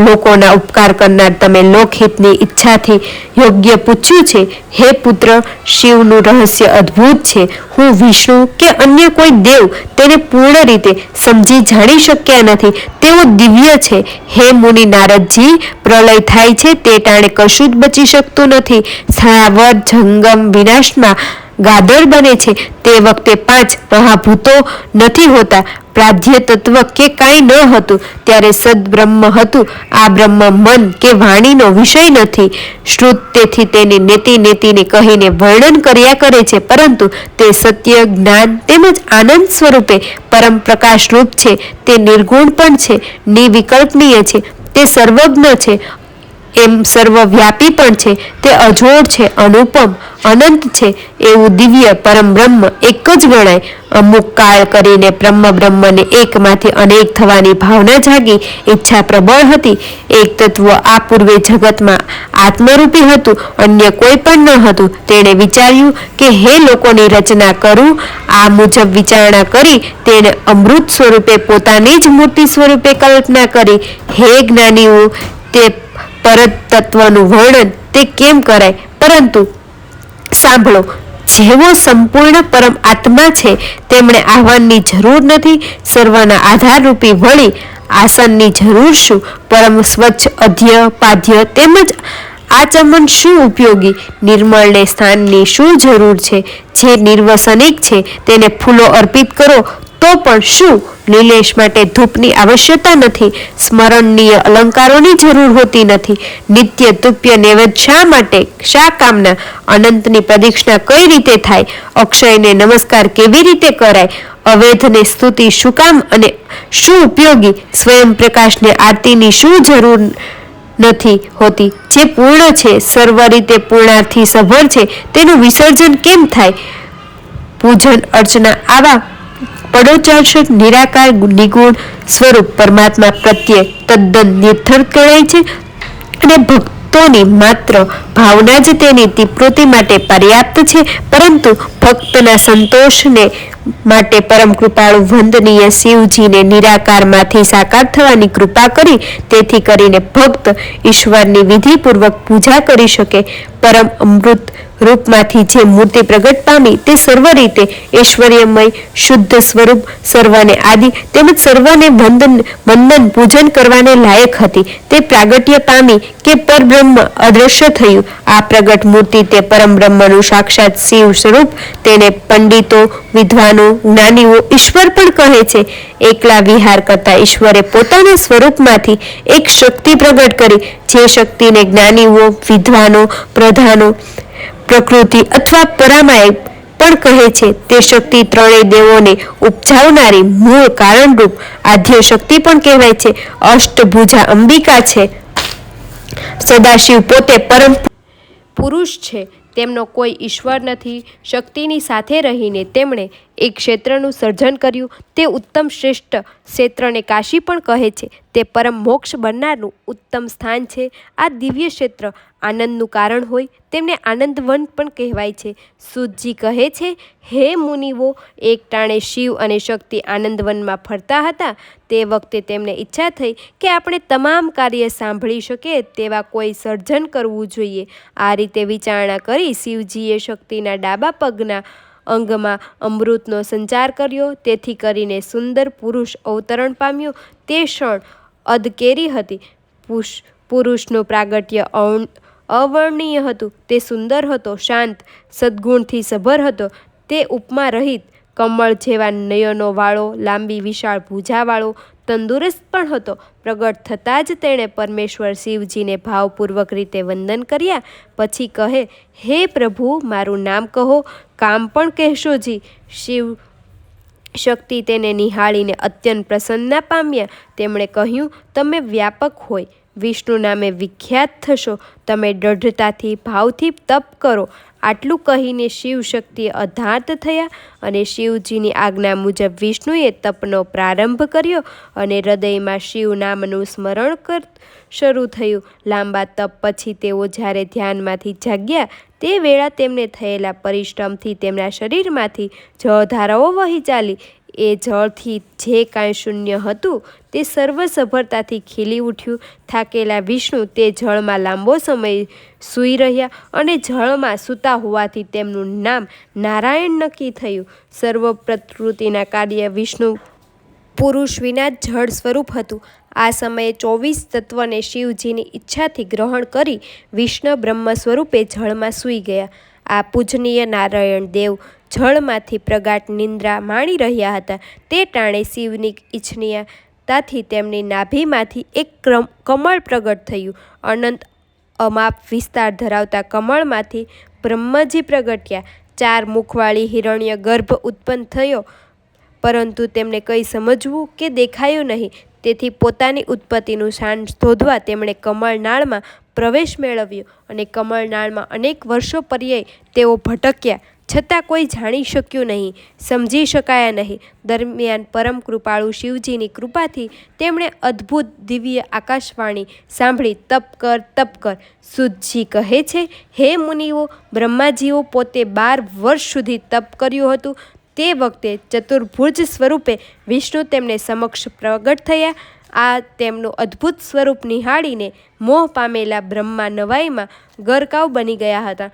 લોકોના ઉપકાર કરનાર, તમે લોકહિતની ઈચ્છાથી યોગ્ય પૂછ્યું છે. હે પુત્ર, શિવનું રહસ્ય અદ્ભુત છે. હું વિષ્ણુ કે અન્ય કોઈ દેવ તેને પૂર્ણ રીતે સમજી જાણી શક્યા નથી. તેઓ દિવ્ય છે. હે મુનિ નારદજી, પ્રલય થાય છે તે ટાણે કશું જ બચી શકતું નથી. સ્થાવર જંગમ વિનાશમાં ગાદર બને છે. તે વખતે 5 મહાભૂતો નથી હોતા. પ્રાધ્ય તત્વ કે કાંઈ ન હતું. ત્યારે સદબ્રહ્મ હતું. આ બ્રહ્મ મન કે વાણીનો વિષય નથી. શ્રુત તેથી તેની નેતિને કહીને વર્ણન કર્યા કરે છે, પરંતુ તે સત્ય, જ્ઞાન તેમજ આનંદ સ્વરૂપે પરમ પ્રકાશ રૂપ છે. તે નિર્ગુણ પણ છે, નિર્વિકલ્પનીય છે. તે સર્વજ્ઞ છે, એમ સર્વવ્યાપી પણ છે. તે અજોડ છે, અનુપમ, અનંત છે. એવું દિવ્ય પરમ બ્રહ્મ એક જ ગણાય. અમુક કાળ કરીને બ્રહ્મને એકમાંથી અનેક થવાની ભાવના જાગી. ઈચ્છા પ્રબળ હતી. એક તત્વ આ પૂર્વે જગતમાં આત્મરૂપી હતું, અન્ય કોઈ પણ ન હતું. તેણે વિચાર્યું કે હે લોકોની રચના કરું. આ મુજબ વિચારણા કરી તેણે અમૃત સ્વરૂપે પોતાની જ મૂર્તિ સ્વરૂપે કલ્પના કરી. હે જ્ઞાનીઓ, તે પરત તત્વનું વર્ણન તે કેમ કરાય? પરંતુ સાંભળો, જેવો સંપૂર્ણ પરમ આત્મા છે તેમણે આહવાનની જરૂર નથી. સર્વના આધારરૂપી વળી આસનની જરૂર શું? પરમ સ્વચ્છ અધ્ય પાધ્ય તેમજ આચમન શું ઉપયોગી? નિર્મળને સ્થાનની શું જરૂર છે? જે નિર્વસનિક છે તેને ફૂલો અર્પિત કરો તો પણ શું નિલેશ માટે ધૂપની આવશ્યકતા નથી? સ્મરણીય અલંકારોની જરૂર હોતી નથી. નિત્ય તુપ્ય નૈવેદ્ય શા માટે? શા કામના? અનંતની પ્રદક્ષિણા કઈ રીતે થાય? અક્ષયને નમસ્કાર કેવી રીતે કરાય? અવેધને સ્તુતિ શું કામ અને શું ઉપયોગી? સ્વયં પ્રકાશને આરતીની શું જરૂર નથી હોતી? જે પૂર્ણ છે, સર્વ રીતે પૂર્ણાર્થી સભર છે, તેનું વિસર્જન કેમ થાય? પૂજન અર્ચના આવા પડોચાર્ષક નિરાકાર નિગુણ સ્વરૂપ પરમાત્મા પ્રત્યે તદ્દન નિર્થક ગણાય છે અને ભક્તોની માત્ર ભાવના જ તેની તીવ્રતા માટે પર્યાપ્ત છે. પરંતુ ભક્તના સંતોષને માટે પરમ કૃપાળુ વંદનીય શિવજીને નિરાકારમાંથી સાકાર થવાની કૃપા કરી, તેથી કરીને ભક્ત ઈશ્વરની વિધિપૂર્વક પૂજા કરી શકે. પરમ અમૃત રૂપમાંથી જે મૂર્તિ પ્રગટ પામી તે સર્વ રીતે ઐશ્વર્યમય શુદ્ધ સ્વરૂપ, સર્વને આદિ તેમજ સર્વને વંદન પૂજન કરવાને લાયક હતી. તે પ્રાગટ્ય પામી કે પરબ્રહ્મ અદ્રશ્ય થયું. આ પ્રગટ મૂર્તિ તે પરમ બ્રહ્મનું સાક્ષાત શિવ સ્વરૂપ. તેને પંડિતો, વિદ્વાનો, જ્ઞાનીઓ ઈશ્વર પણ કહે છે. એકલા વિહાર કરતા ઈશ્વરે પોતાના સ્વરૂપમાંથી એક શક્તિ પ્રગટ કરી. જે શક્તિને જ્ઞાનીઓ, વિદ્વાનો, પ્રધાનો, પ્રકૃતિ અથવા પરામાય પણ કહે છે. તે શક્તિ ત્રણેય દેવોને ઉપજાવનારી મૂળ કારણરૂપ આદ્ય શક્તિ પણ કહેવાય છે. અષ્ટભુજા અંબિકા છે. સદાશિવ પોતે પરમ પુરુષ છે. તેમનો કોઈ ઈશ્વર નથી. શક્તિની સાથે રહીને તેમણે એક ક્ષેત્રનું સર્જન કર્યું. તે ઉત્તમ શ્રેષ્ઠ ક્ષેત્રને કાશી પણ કહે છે. તે પરમ મોક્ષ બનનારનું ઉત્તમ સ્થાન છે. આ દિવ્ય ક્ષેત્ર આનંદનું કારણ હોય તેમને આનંદવન પણ કહેવાય છે. સૂતજી કહે છે, હે મુનિઓ, એક ટાણે શિવ અને શક્તિ આનંદવનમાં ફરતા હતા. તે વખતે તેમને ઈચ્છા થઈ કે આપણે તમામ કાર્ય સાંભળી શકીએ તેવા કોઈ સર્જન કરવું જોઈએ. આ રીતે વિચારણા કરી શિવજીએ શક્તિના ડાબા પગના અંગમાં અમૃતનો સંચાર કર્યો. તેથી કરીને સુંદર પુરુષ અવતરણ પામ્યો. તે ક્ષણ અધકેરી હતી. પુરુષનું પ્રાગટ્ય અવર્ણનીય હતું. તે સુંદર હતો, શાંત, સદ્ગુણથી સભર હતો. તે ઉપમા રહિત, કમળ જેવા નયનો વાળો, લાંબી વિશાળ ભુજાવાળો, તંદુરસ્ત પણ હતો. પ્રગટ થતાં જ તેણે પરમેશ્વર શિવજીને ભાવપૂર્વક રીતે વંદન કર્યા. પછી કહે, હે પ્રભુ, મારું નામ કહો, કામ પણ કહેશો જી. શિવ શક્તિ તેને નિહાળીને અત્યંત પ્રસન્નતા પામ્યા. તેમણે કહ્યું, તમે વ્યાપક હોય વિષ્ણુ નામે વિખ્યાત થશો. તમે દૃઢતાથી ભાવથી તપ કરો. આટલું કહીને શિવ શક્તિ અધાર્ત થયા અને શિવજીની આજ્ઞા મુજબ વિષ્ણુએ તપનો પ્રારંભ કર્યો અને હૃદયમાં શિવ નામનું સ્મરણ શરૂ થયું. લાંબા તપ પછી તેઓ જ્યારે ધ્યાનમાંથી જાગ્યા તે વેળા તેમને થયેલા પરિશ્રમથી તેમના શરીરમાંથી જળધારાઓ વહી ચાલી. એ જળથી જે કાંઈ શૂન્ય હતું તે સર્વ સભરતાથી ખીલી ઉઠ્યું. થાકેલા વિષ્ણુ તે જળમાં લાંબો સમય સૂઈ રહ્યા અને જળમાં સૂતા હોવાથી તેમનું નામ નારાયણ નક્કી થયું. સર્વ પ્રકૃતિના કાર્ય વિષ્ણુ પુરુષ વિના જળ સ્વરૂપ હતું. આ સમયે 24 તત્વને શિવજીની ઈચ્છાથી ગ્રહણ કરી વિષ્ણુ બ્રહ્મ સ્વરૂપે જળમાં સૂઈ ગયા. આ પૂજનીય નારાયણ દેવ જળમાંથી પ્રગાઢ નિંદ્રા માણી રહ્યા હતા. તે ટાણે શિવની ઈચ્છનીયતાથી તેમની નાભીમાંથી એક કમળ પ્રગટ થયું. અનંત અમાપ વિસ્તાર ધરાવતા કમળમાંથી બ્રહ્મજી પ્રગટ્યા. 4 મુખવાળી હિરણ્ય ગર્ભ ઉત્પન્ન થયો, પરંતુ તેમને કંઈ સમજવું કે દેખાયું નહીં. તેથી પોતાની ઉત્પત્તિનું શાન શોધવા તેમણે કમળનાળમાં પ્રવેશ મેળવ્યો અને કમળનાળમાં અનેક વર્ષો પર્યંત તેઓ ભટક્યા, છતાં કોઈ જાણી શક્યું નહીં, સમજી શકાયા નહીં. દરમિયાન પરમ કૃપાળુ શિવજીની કૃપાથી તેમણે અદ્ભુત દિવ્ય આકાશવાણી સાંભળી, તપ કર, તપ કર. સૂતજી કહે છે, હે મુનિઓ, બ્રહ્માજીઓ પોતે 12 વર્ષ સુધી તપ કર્યું હતું. તે વખતે ચતુર્ભુજ સ્વરૂપે વિષ્ણુ તેમને સમક્ષ પ્રગટ થયા. આ તેમનું અદ્ભુત સ્વરૂપ નિહાળીને મોહ પામેલા બ્રહ્મા નવાઈમાં ગરકાવ બની ગયા હતા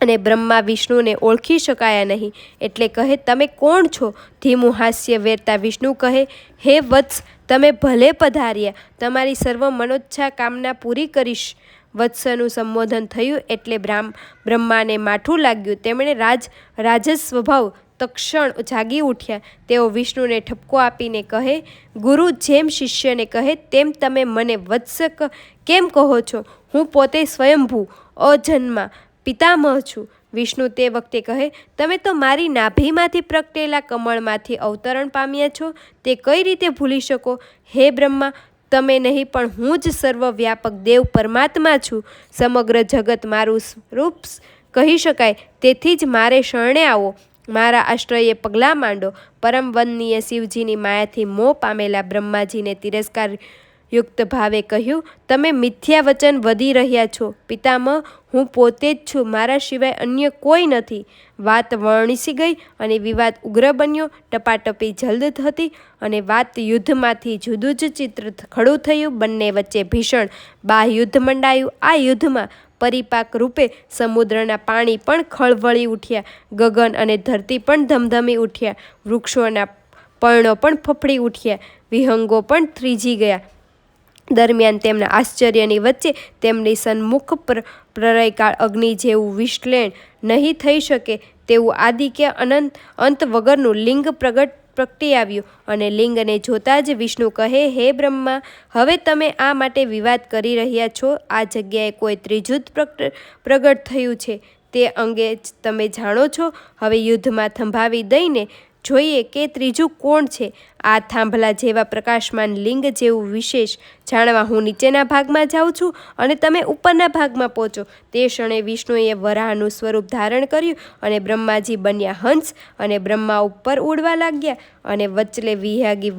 અને બ્રહ્મા વિષ્ણુને ઓળખી શકાયા નહીં. એટલે કહે, તમે કોણ છો? ધીમું હાસ્ય વેરતા વિષ્ણુ કહે, હે વત્સ, તમે ભલે પધાર્યા. તમારી સર્વ મનોચ્છા કામના પૂરી કરીશ. વત્સનું સંબોધન થયું એટલે બ્રહ્માને માઠું લાગ્યું. તેમણે રાજસ સ્વભાવ તક્ષણ જાગી ઉઠ્યા. તેઓ વિષ્ણુને ઠપકો આપીને કહે, ગુરુ જેમ શિષ્યને કહે તેમ તમે મને વત્સ કેમ કહો છો? હું પોતે સ્વયંભૂ અજન્મા પિતામહ છું. વિષ્ણુ તે વખતે કહે, તમે તો મારી નાભીમાંથી પ્રગટેલા કમળમાંથી અવતરણ પામ્યા છો. તે કઈ રીતે ભૂલી શકો? હે બ્રહ્મા, તમે નહીં પણ હું જ સર્વવ્યાપક દેવ પરમાત્મા છું. સમગ્ર જગત મારું રૂપ કહી શકાય. તેથી જ મારે શરણે આવો, મારા આશ્રયે પગલાં માંડો. પરમ વંદનીય શિવજીની માયાથી મોહ પામેલા બ્રહ્માજીને તિરસ્કાર યુક્ત ભાવે કહ્યું, તમે મિથ્યા વચન વધી રહ્યા છો. પિતામહ, હું પોતે જ છું, મારા સિવાય અન્ય કોઈ નથી. વાત વણસી ગઈ અને વિવાદ ઉગ્ર બન્યો. ટપાટપી જલ્દ હતી અને વાત યુદ્ધમાંથી જુદું જ ચિત્ર ખડું થયું. બંને વચ્ચે ભીષણ બાહયુદ્ધ મંડાયું. આ યુદ્ધમાં પરિપાક રૂપે સમુદ્રના પાણી પણ ખળવળી ઉઠ્યા, ગગન અને ધરતી પણ ધમધમી ઉઠ્યા, વૃક્ષોના પર્ણો પણ ફફડી ઉઠ્યા, વિહંગો પણ ત્રીજી ગયા. દરમિયાન તેમના આશ્ચર્યની વચ્ચે તેમની સન્મુખ પ્રલયકાળ અગ્નિ જેવું વિશ્લેષણ નહીં થઈ શકે તેવું આદિ કે અનંત અંત વગરનું લિંગ પ્રગટી આવ્યું. અને લિંગને જોતાં જ વિષ્ણુ કહે, હે બ્રહ્મા, હવે તમે આ માટે વિવાદ કરી રહ્યા છો. આ જગ્યાએ કોઈ ત્રીજું પ્રગટ થયું છે તે અંગે જ તમે જાણો છો. હવે યુદ્ધમાં થંભાવી દઈને જોઈએ કે ત્રીજું કોણ છે. આ થાંભલા જેવા પ્રકાશમાન લિંગ જેવું વિશેષ જાણવા હું નીચેના ભાગમાં જાઉં છું અને તમે ઉપરના ભાગમાં પહોંચો. તે ક્ષણે વિષ્ણુએ વરાહનું સ્વરૂપ ધારણ કર્યું અને બ્રહ્માજી બન્યા હંસ અને બ્રહ્મા ઉપર ઉડવા લાગ્યા. અને વચલે વિહાગી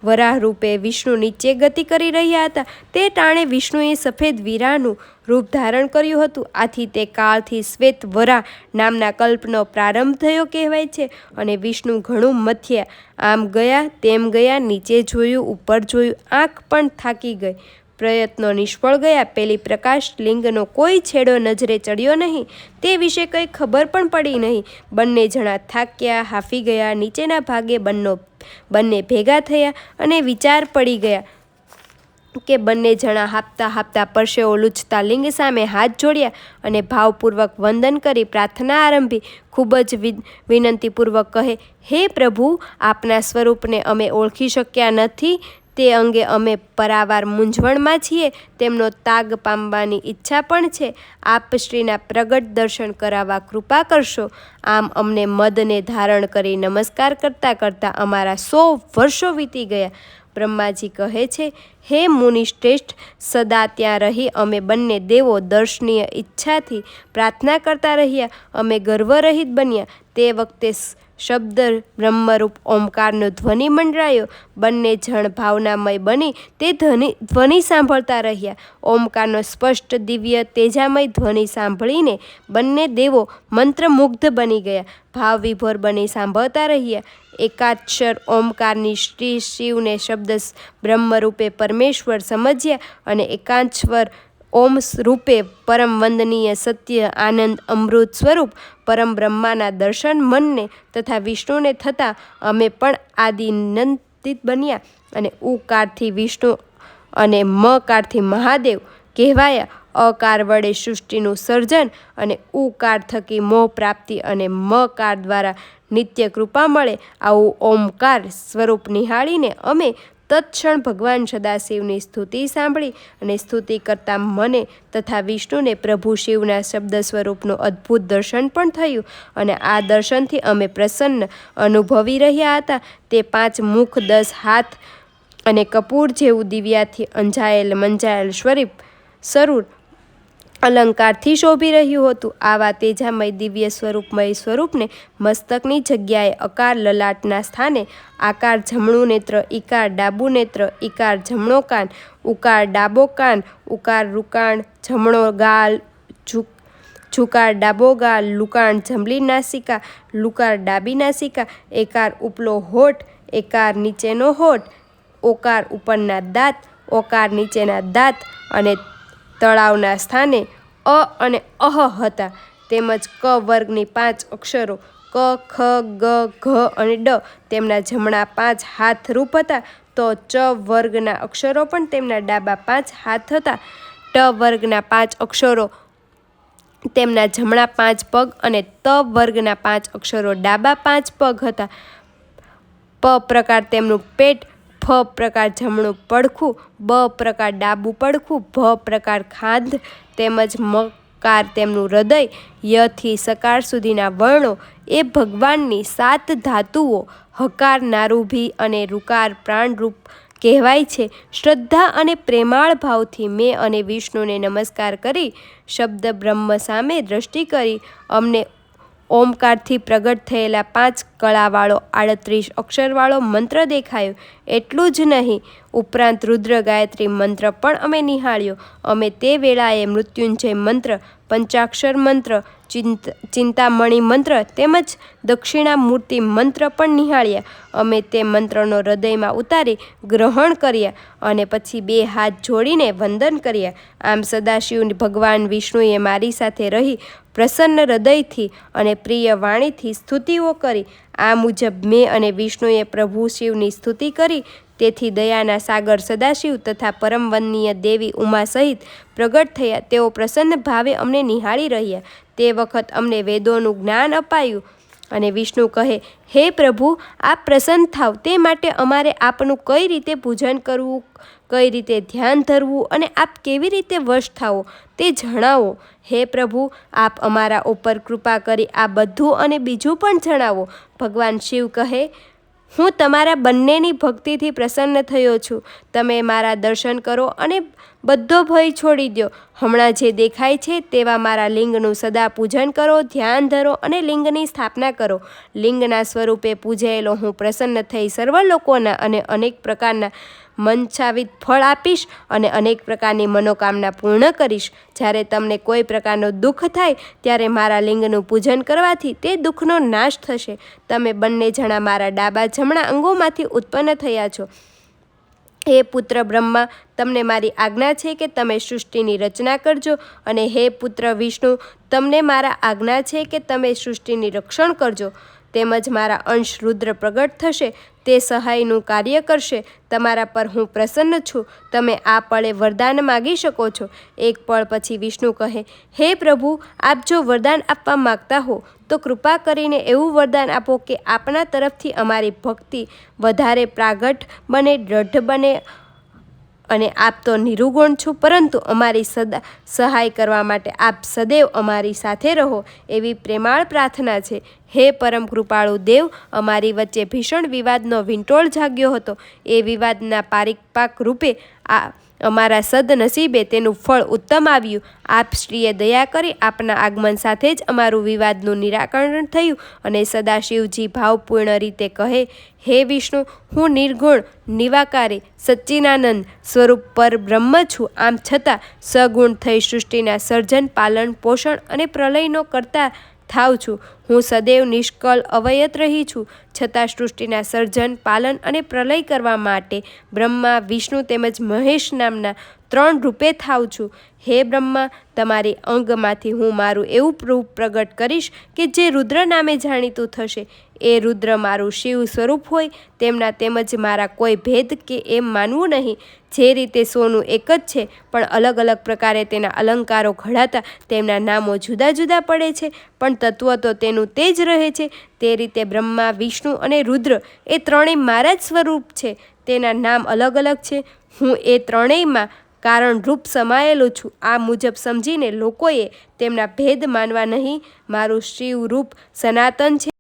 વરાહ રૂપે વિષ્ણુ નીચે ગતિ કરી રહ્યા હતા. તે ટાણે વિષ્ણુએ સફેદ વીરાનું રૂપ ધારણ કર્યું હતું. આથી તે કાળથી શ્વેત વરાહ નામના કલ્પનો પ્રારંભ થયો કહેવાય છે. અને વિષ્ણુ ઘણું મથ્યા, આમ ગયા તેમ ગયા, નીચે જોયું, ઉપર જોયું, આંખ પણ થાકી ગઈ, પ્રયત્નો નિષ્ફળ ગયા. પેલી પ્રકાશ લિંગનો કોઈ છેડો નજરે ચડ્યો નહીં. તે વિશે કંઈ ખબર પણ પડી નહીં. બંને જણા થાક્યા, હાફી ગયા. નીચેના ભાગે બંને ભેગા થયા અને વિચાર પડી ગયા કે બંને જણા હાંફતા હાંફતા પરસેવો લૂછતા લિંગ સામે હાથ જોડ્યા અને ભાવપૂર્વક વંદન કરી પ્રાર્થના આરંભી. ખૂબ જ વિનંતીપૂર્વક કહે, હે પ્રભુ, આપના સ્વરૂપને અમે ઓળખી શક્યા નથી. તે અંગે અમે પરાવાર મૂંઝવણમાં છીએ. તેમનો તાગ પામવાની ઈચ્છા પણ છે. આપ શ્રીના પ્રગટ દર્શન કરાવવા કૃપા કરશો. આમ અમને મદને ધારણ કરી નમસ્કાર કરતાં કરતાં અમારા 100 વર્ષો વીતી ગયા. બ્રહ્માજી કહે છે, હે મુનિશ્રેષ્ઠ, સદા ત્યાં રહી અમે બંને દેવો દર્શનીય ઈચ્છાથી પ્રાર્થના કરતા રહ્યા. અમે ગર્વરહિત બન્યા. તે વખતે શબ્દ બ્રહ્મરૂપ ઓમકારનો ધ્વનિ મંડરાયો. બંને જણ ભાવનામય બની તે ધ્વનિ સાંભળતા રહ્યા. ઓમકારનો સ્પષ્ટ દિવ્ય તેજામય ધ્વનિ સાંભળીને બંને દેવો મંત્રમુગ્ધ બની ગયા. ભાવ વિભોર બની સાંભળતા રહ્યા. એકાક્ષર ઓમકારની શ્રી શિવને શબ્દ બ્રહ્મરૂપે પરમેશ્વર સમજ્યા અને એકાંશવર ઓમ રૂપે પરમ વંદનીય સત્ય આનંદ અમૃત સ્વરૂપ પરમ બ્રહ્માના દર્શન મનને તથા વિષ્ણુને થતાં અમે પણ આદિનંદિત બન્યા અને ઉકારથી વિષ્ણુ અને મકારથી મહાદેવ કહેવાયા. અકાર વડે સૃષ્ટિનું સર્જન અને ઉકાર થકી મોહ પ્રાપ્તિ અને મકાર દ્વારા નિત્ય કૃપા મળે. આવું ઓમકાર સ્વરૂપ નિહાળીને અમે તત્ક્ષણ ભગવાન સદાશિવની સ્તુતિ સાંભળી અને સ્તુતિ કરતા મને તથા વિષ્ણુને પ્રભુ શિવના શબ્દ સ્વરૂપનું અદ્ભુત દર્શન પણ થયું. અને આ દર્શનથી અમે પ્રસન્ન અનુભવી રહ્યા હતા. તે 5 મુખ, 10 હાથ અને કપૂર જેવું દિવ્યાથી અંજાયેલ મંજાયેલ સ્વરૂપ અલંકારથી શોભી રહ્યું હતું. આવા તેજામય દિવ્ય સ્વરૂપમય સ્વરૂપને મસ્તકની જગ્યાએ અકાર લલાટના સ્થાને આકાર જમણું નેત્ર, ઈકાર ડાબું નેત્ર, ઈકાર જમણો કાન, ઉકાર ડાબો કાન, ઉકાર રૂકાણ જમણો ગાલ, ઝુકાર ડાબો ગાલ, લુકાણ જમણી નાસિકા, લુકાર ડાબી નાસિકા, એકાર ઉપલો હોઠ, એકાર નીચેનો હોઠ, ઓકાર ઉપરના દાંત, ઓકાર નીચેના દાંત અને તળાવના સ્થાને અ અને અહ હતા. તેમજ ક વર્ગની 5 અક્ષરો ક, ખ, ગ, ઘ અને ડ તેમના જમણા 5 હાથ રૂપ હતા. તો ચ વર્ગના અક્ષરો પણ તેમના ડાબા 5 હાથ હતા. ટ વર્ગના 5 અક્ષરો તેમના જમણા 5 પગ અને ત વર્ગના 5 અક્ષરો ડાબા 5 પગ હતા. પ પ્રકાર તેમનું પેટ, ફ પ્રકાર જમણું પડખું, બ પ્રકાર ડાબું પડખું, ભ પ્રકાર ખાંદ તેમજ મકાર તેમનું હૃદય, યથી સકાર સુધીના વર્ણો એ ભગવાનની 7 ધાતુઓ હકાર નારૂભી અને રુકાર પ્રાણરૂપ કહેવાય છે. શ્રદ્ધા અને પ્રેમાળ ભાવથી મેં અને વિષ્ણુને નમસ્કાર કરી શબ્દ બ્રહ્મ સામે દ્રષ્ટિ કરી અમને ઓમકારથી પ્રગટ થયેલા 5 કળાવાળો 38 અક્ષરવાળો મંત્ર દેખાયો. એટલું જ નહીં, ઉપરાંત રુદ્ર ગાયત્રી મંત્ર પણ અમે નિહાળ્યો. અમે તે વેળાએ મૃત્યુંજય મંત્ર, પંચાક્ષર મંત્ર, ચિંતામણી મંત્ર તેમજ દક્ષિણામૂર્તિ મંત્ર પણ નિહાળ્યા. અમે તે મંત્રનો હૃદયમાં ઉતારી ગ્રહણ કર્યા અને પછી 2 હાથ જોડીને વંદન કર્યા. આમ સદાશિવ ભગવાન વિષ્ણુએ મારી સાથે રહી પ્રસન્ન હૃદયથી અને પ્રિય વાણીથી સ્તુતિઓ કરી. આ મુજબ મેં અને વિષ્ણુએ પ્રભુ શિવની સ્તુતિ કરી. તેથી દયાના સાગર સદાશિવ તથા પરમ વંદનીય દેવી ઉમા સહિત પ્રગટ થયા. તેઓ પ્રસન્ન ભાવે અમને નિહાળી રહ્યા. તે વખત અમને વેદોનું જ્ઞાન અપાયું અને વિષ્ણુ કહે, હે પ્રભુ, આપ પ્રસન્ન થાવ તે માટે અમારે આપનું કઈ રીતે પૂજન કરવું, કઈ રીતે ધ્યાન ધરવું અને આપ કેવી રીતે વશ થાઓ તે જણાવો. હે પ્રભુ, આપ અમારા ઉપર કૃપા કરી આ બધું અને બીજું પણ જણાવો. ભગવાન શિવ કહે, હું તમારા બંનેની ભક્તિથી પ્રસન્ન થયો છું. તમે મારા દર્શન કરો અને બધો ભય છોડી દો. હમણાં જે દેખાય છે તેવા મારા લિંગનું સદા પૂજન કરો, ધ્યાન ધરો અને લિંગની સ્થાપના કરો. લિંગના સ્વરૂપે પૂજાયેલો હું પ્રસન્ન થઈ સર્વ લોકોના અને અનેક પ્રકારના મનછાવિત ફળ આપીશ અને અનેક પ્રકારની મનોકામના પૂર્ણ કરીશ. જ્યારે તમને કોઈ પ્રકારનું દુઃખ થાય ત્યારે મારા લિંગનું પૂજન કરવાથી તે દુઃખનો નાશ થશે. તમે બંને જણા મારા ડાબા જમણા અંગોમાંથી ઉત્પન્ન થયા છો. હે પુત્ર બ્રહ્મા, તમને મારી આજ્ઞા છે કે તમે સૃષ્ટિની રચના કરજો અને હે પુત્ર વિષ્ણુ, તમને મારા આજ્ઞા છે કે તમે સૃષ્ટિની રક્ષણ કરજો. તેમજ મારા અંશ રુદ્ર પ્રગટ થશે, તે સહાયનું કાર્ય કરશે. તમારા પર હું પ્રસન્ન છું. તમે આ પળે વરદાન માગી શકો છો. એક પળ પછી વિષ્ણુ કહે, હે પ્રભુ, આપ જો વરદાન આપવા માગતા હો તો કૃપા કરીને એવું વરદાન આપો કે આપના તરફથી અમારી ભક્તિ વધારે પ્રાગટ બને, દ્રઢ બને અને આપ તો નિર્ગુણ છો, પરંતુ અમારી સદા સહાય કરવા માટે આપ સદૈવ અમારી સાથે રહો એવી પ્રેમાળ પ્રાર્થના છે. હે પરમ કૃપાળુ દેવ, અમારી વચ્ચે ભીષણ વિવાદનો વિંટોળ જાગ્યો હતો. એ વિવાદના પારિપાક રૂપે અમારા સદનસીબે તેનું ફળ ઉત્તમ આવ્યું. આપ શ્રીએ દયા કરી આપના આગમન સાથે જ અમારું વિવાદનું નિરાકરણ થયું અને સદાશિવજી ભાવપૂર્ણ રીતે કહે, હે વિષ્ણુ, હું નિર્ગુણ, નિરાકારી, સચ્ચિદાનંદ સ્વરૂપ પર બ્રહ્મ છું. આમ છતાં સગુણ થઈ સૃષ્ટિના સર્જન, પાલન, પોષણ અને પ્રલયનો કરતા થાવ છું. હું સદૈવ નિષ્કલ અવયત રહી છું, છતાં સૃષ્ટિના સર્જન, પાલન અને પ્રલય કરવા માટે બ્રહ્મા, વિષ્ણુ તેમજ મહેશ નામના 3 રૂપે થાવ છું. હે બ્રહ્મા, તમારી અંગમાંથી હું મારું એવું રૂપ પ્રગટ કરીશ કે જે રુદ્ર નામે જાણીતું થશે. એ રુદ્ર મારું શિવ સ્વરૂપ હોય તેમના તેમજ મારા કોઈ ભેદ કે એમ માનવું નહીં. જે રીતે સોનું એક જ છે પણ અલગ અલગ પ્રકારે તેના અલંકારો ઘડાતા તેમના નામો જુદા જુદા પડે છે, પણ તત્વ તો તેનું તે જ રહે છે. તે રીતે બ્રહ્મા, વિષ્ણુ અને રુદ્ર એ ત્રણેય મારા જ સ્વરૂપ છે. તેના નામ અલગ અલગ છે. હું એ ત્રણેયમાં કારણ રૂપ સમાયેલું છું. આ મુજબ સમજીને લોકોએ તેમના ભેદ માનવા નહીં. મારું શિવ રૂપ સનાતન છે,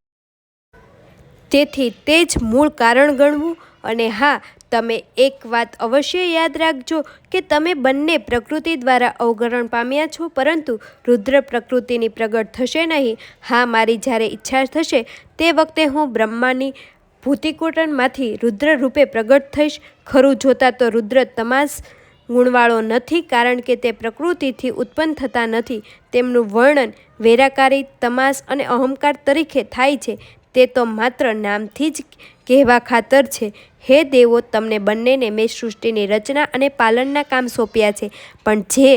તેથી તે જ મૂળ કારણ ગણવું. અને હા, તમે એક વાત અવશ્ય યાદ રાખજો કે તમે બંને પ્રકૃતિ દ્વારા અવતરણ પામ્યા છો, પરંતુ રુદ્ર પ્રકૃતિની પ્રગટ થશે નહીં. હા, મારી જ્યારે ઈચ્છા થશે તે વખતે હું બ્રહ્માની ભૂતિકુટનમાંથી રુદ્ર રૂપે પ્રગટ થઈશ. ખરું જોતા તો રુદ્ર તમાસ ગુણવાળો નથી, કારણ કે તે પ્રકૃતિથી ઉત્પન્ન થતા નથી. તેમનું વર્ણન વૈરાકારી, તમાસ અને અહંકાર તરીકે થાય છે. તે તો માત્ર નામથી જ કહેવા ખાતર છે. હે દેવો, તમને બંનેને મેં સૃષ્ટિની રચના અને પાલનના કામ સોંપ્યા છે, પણ જે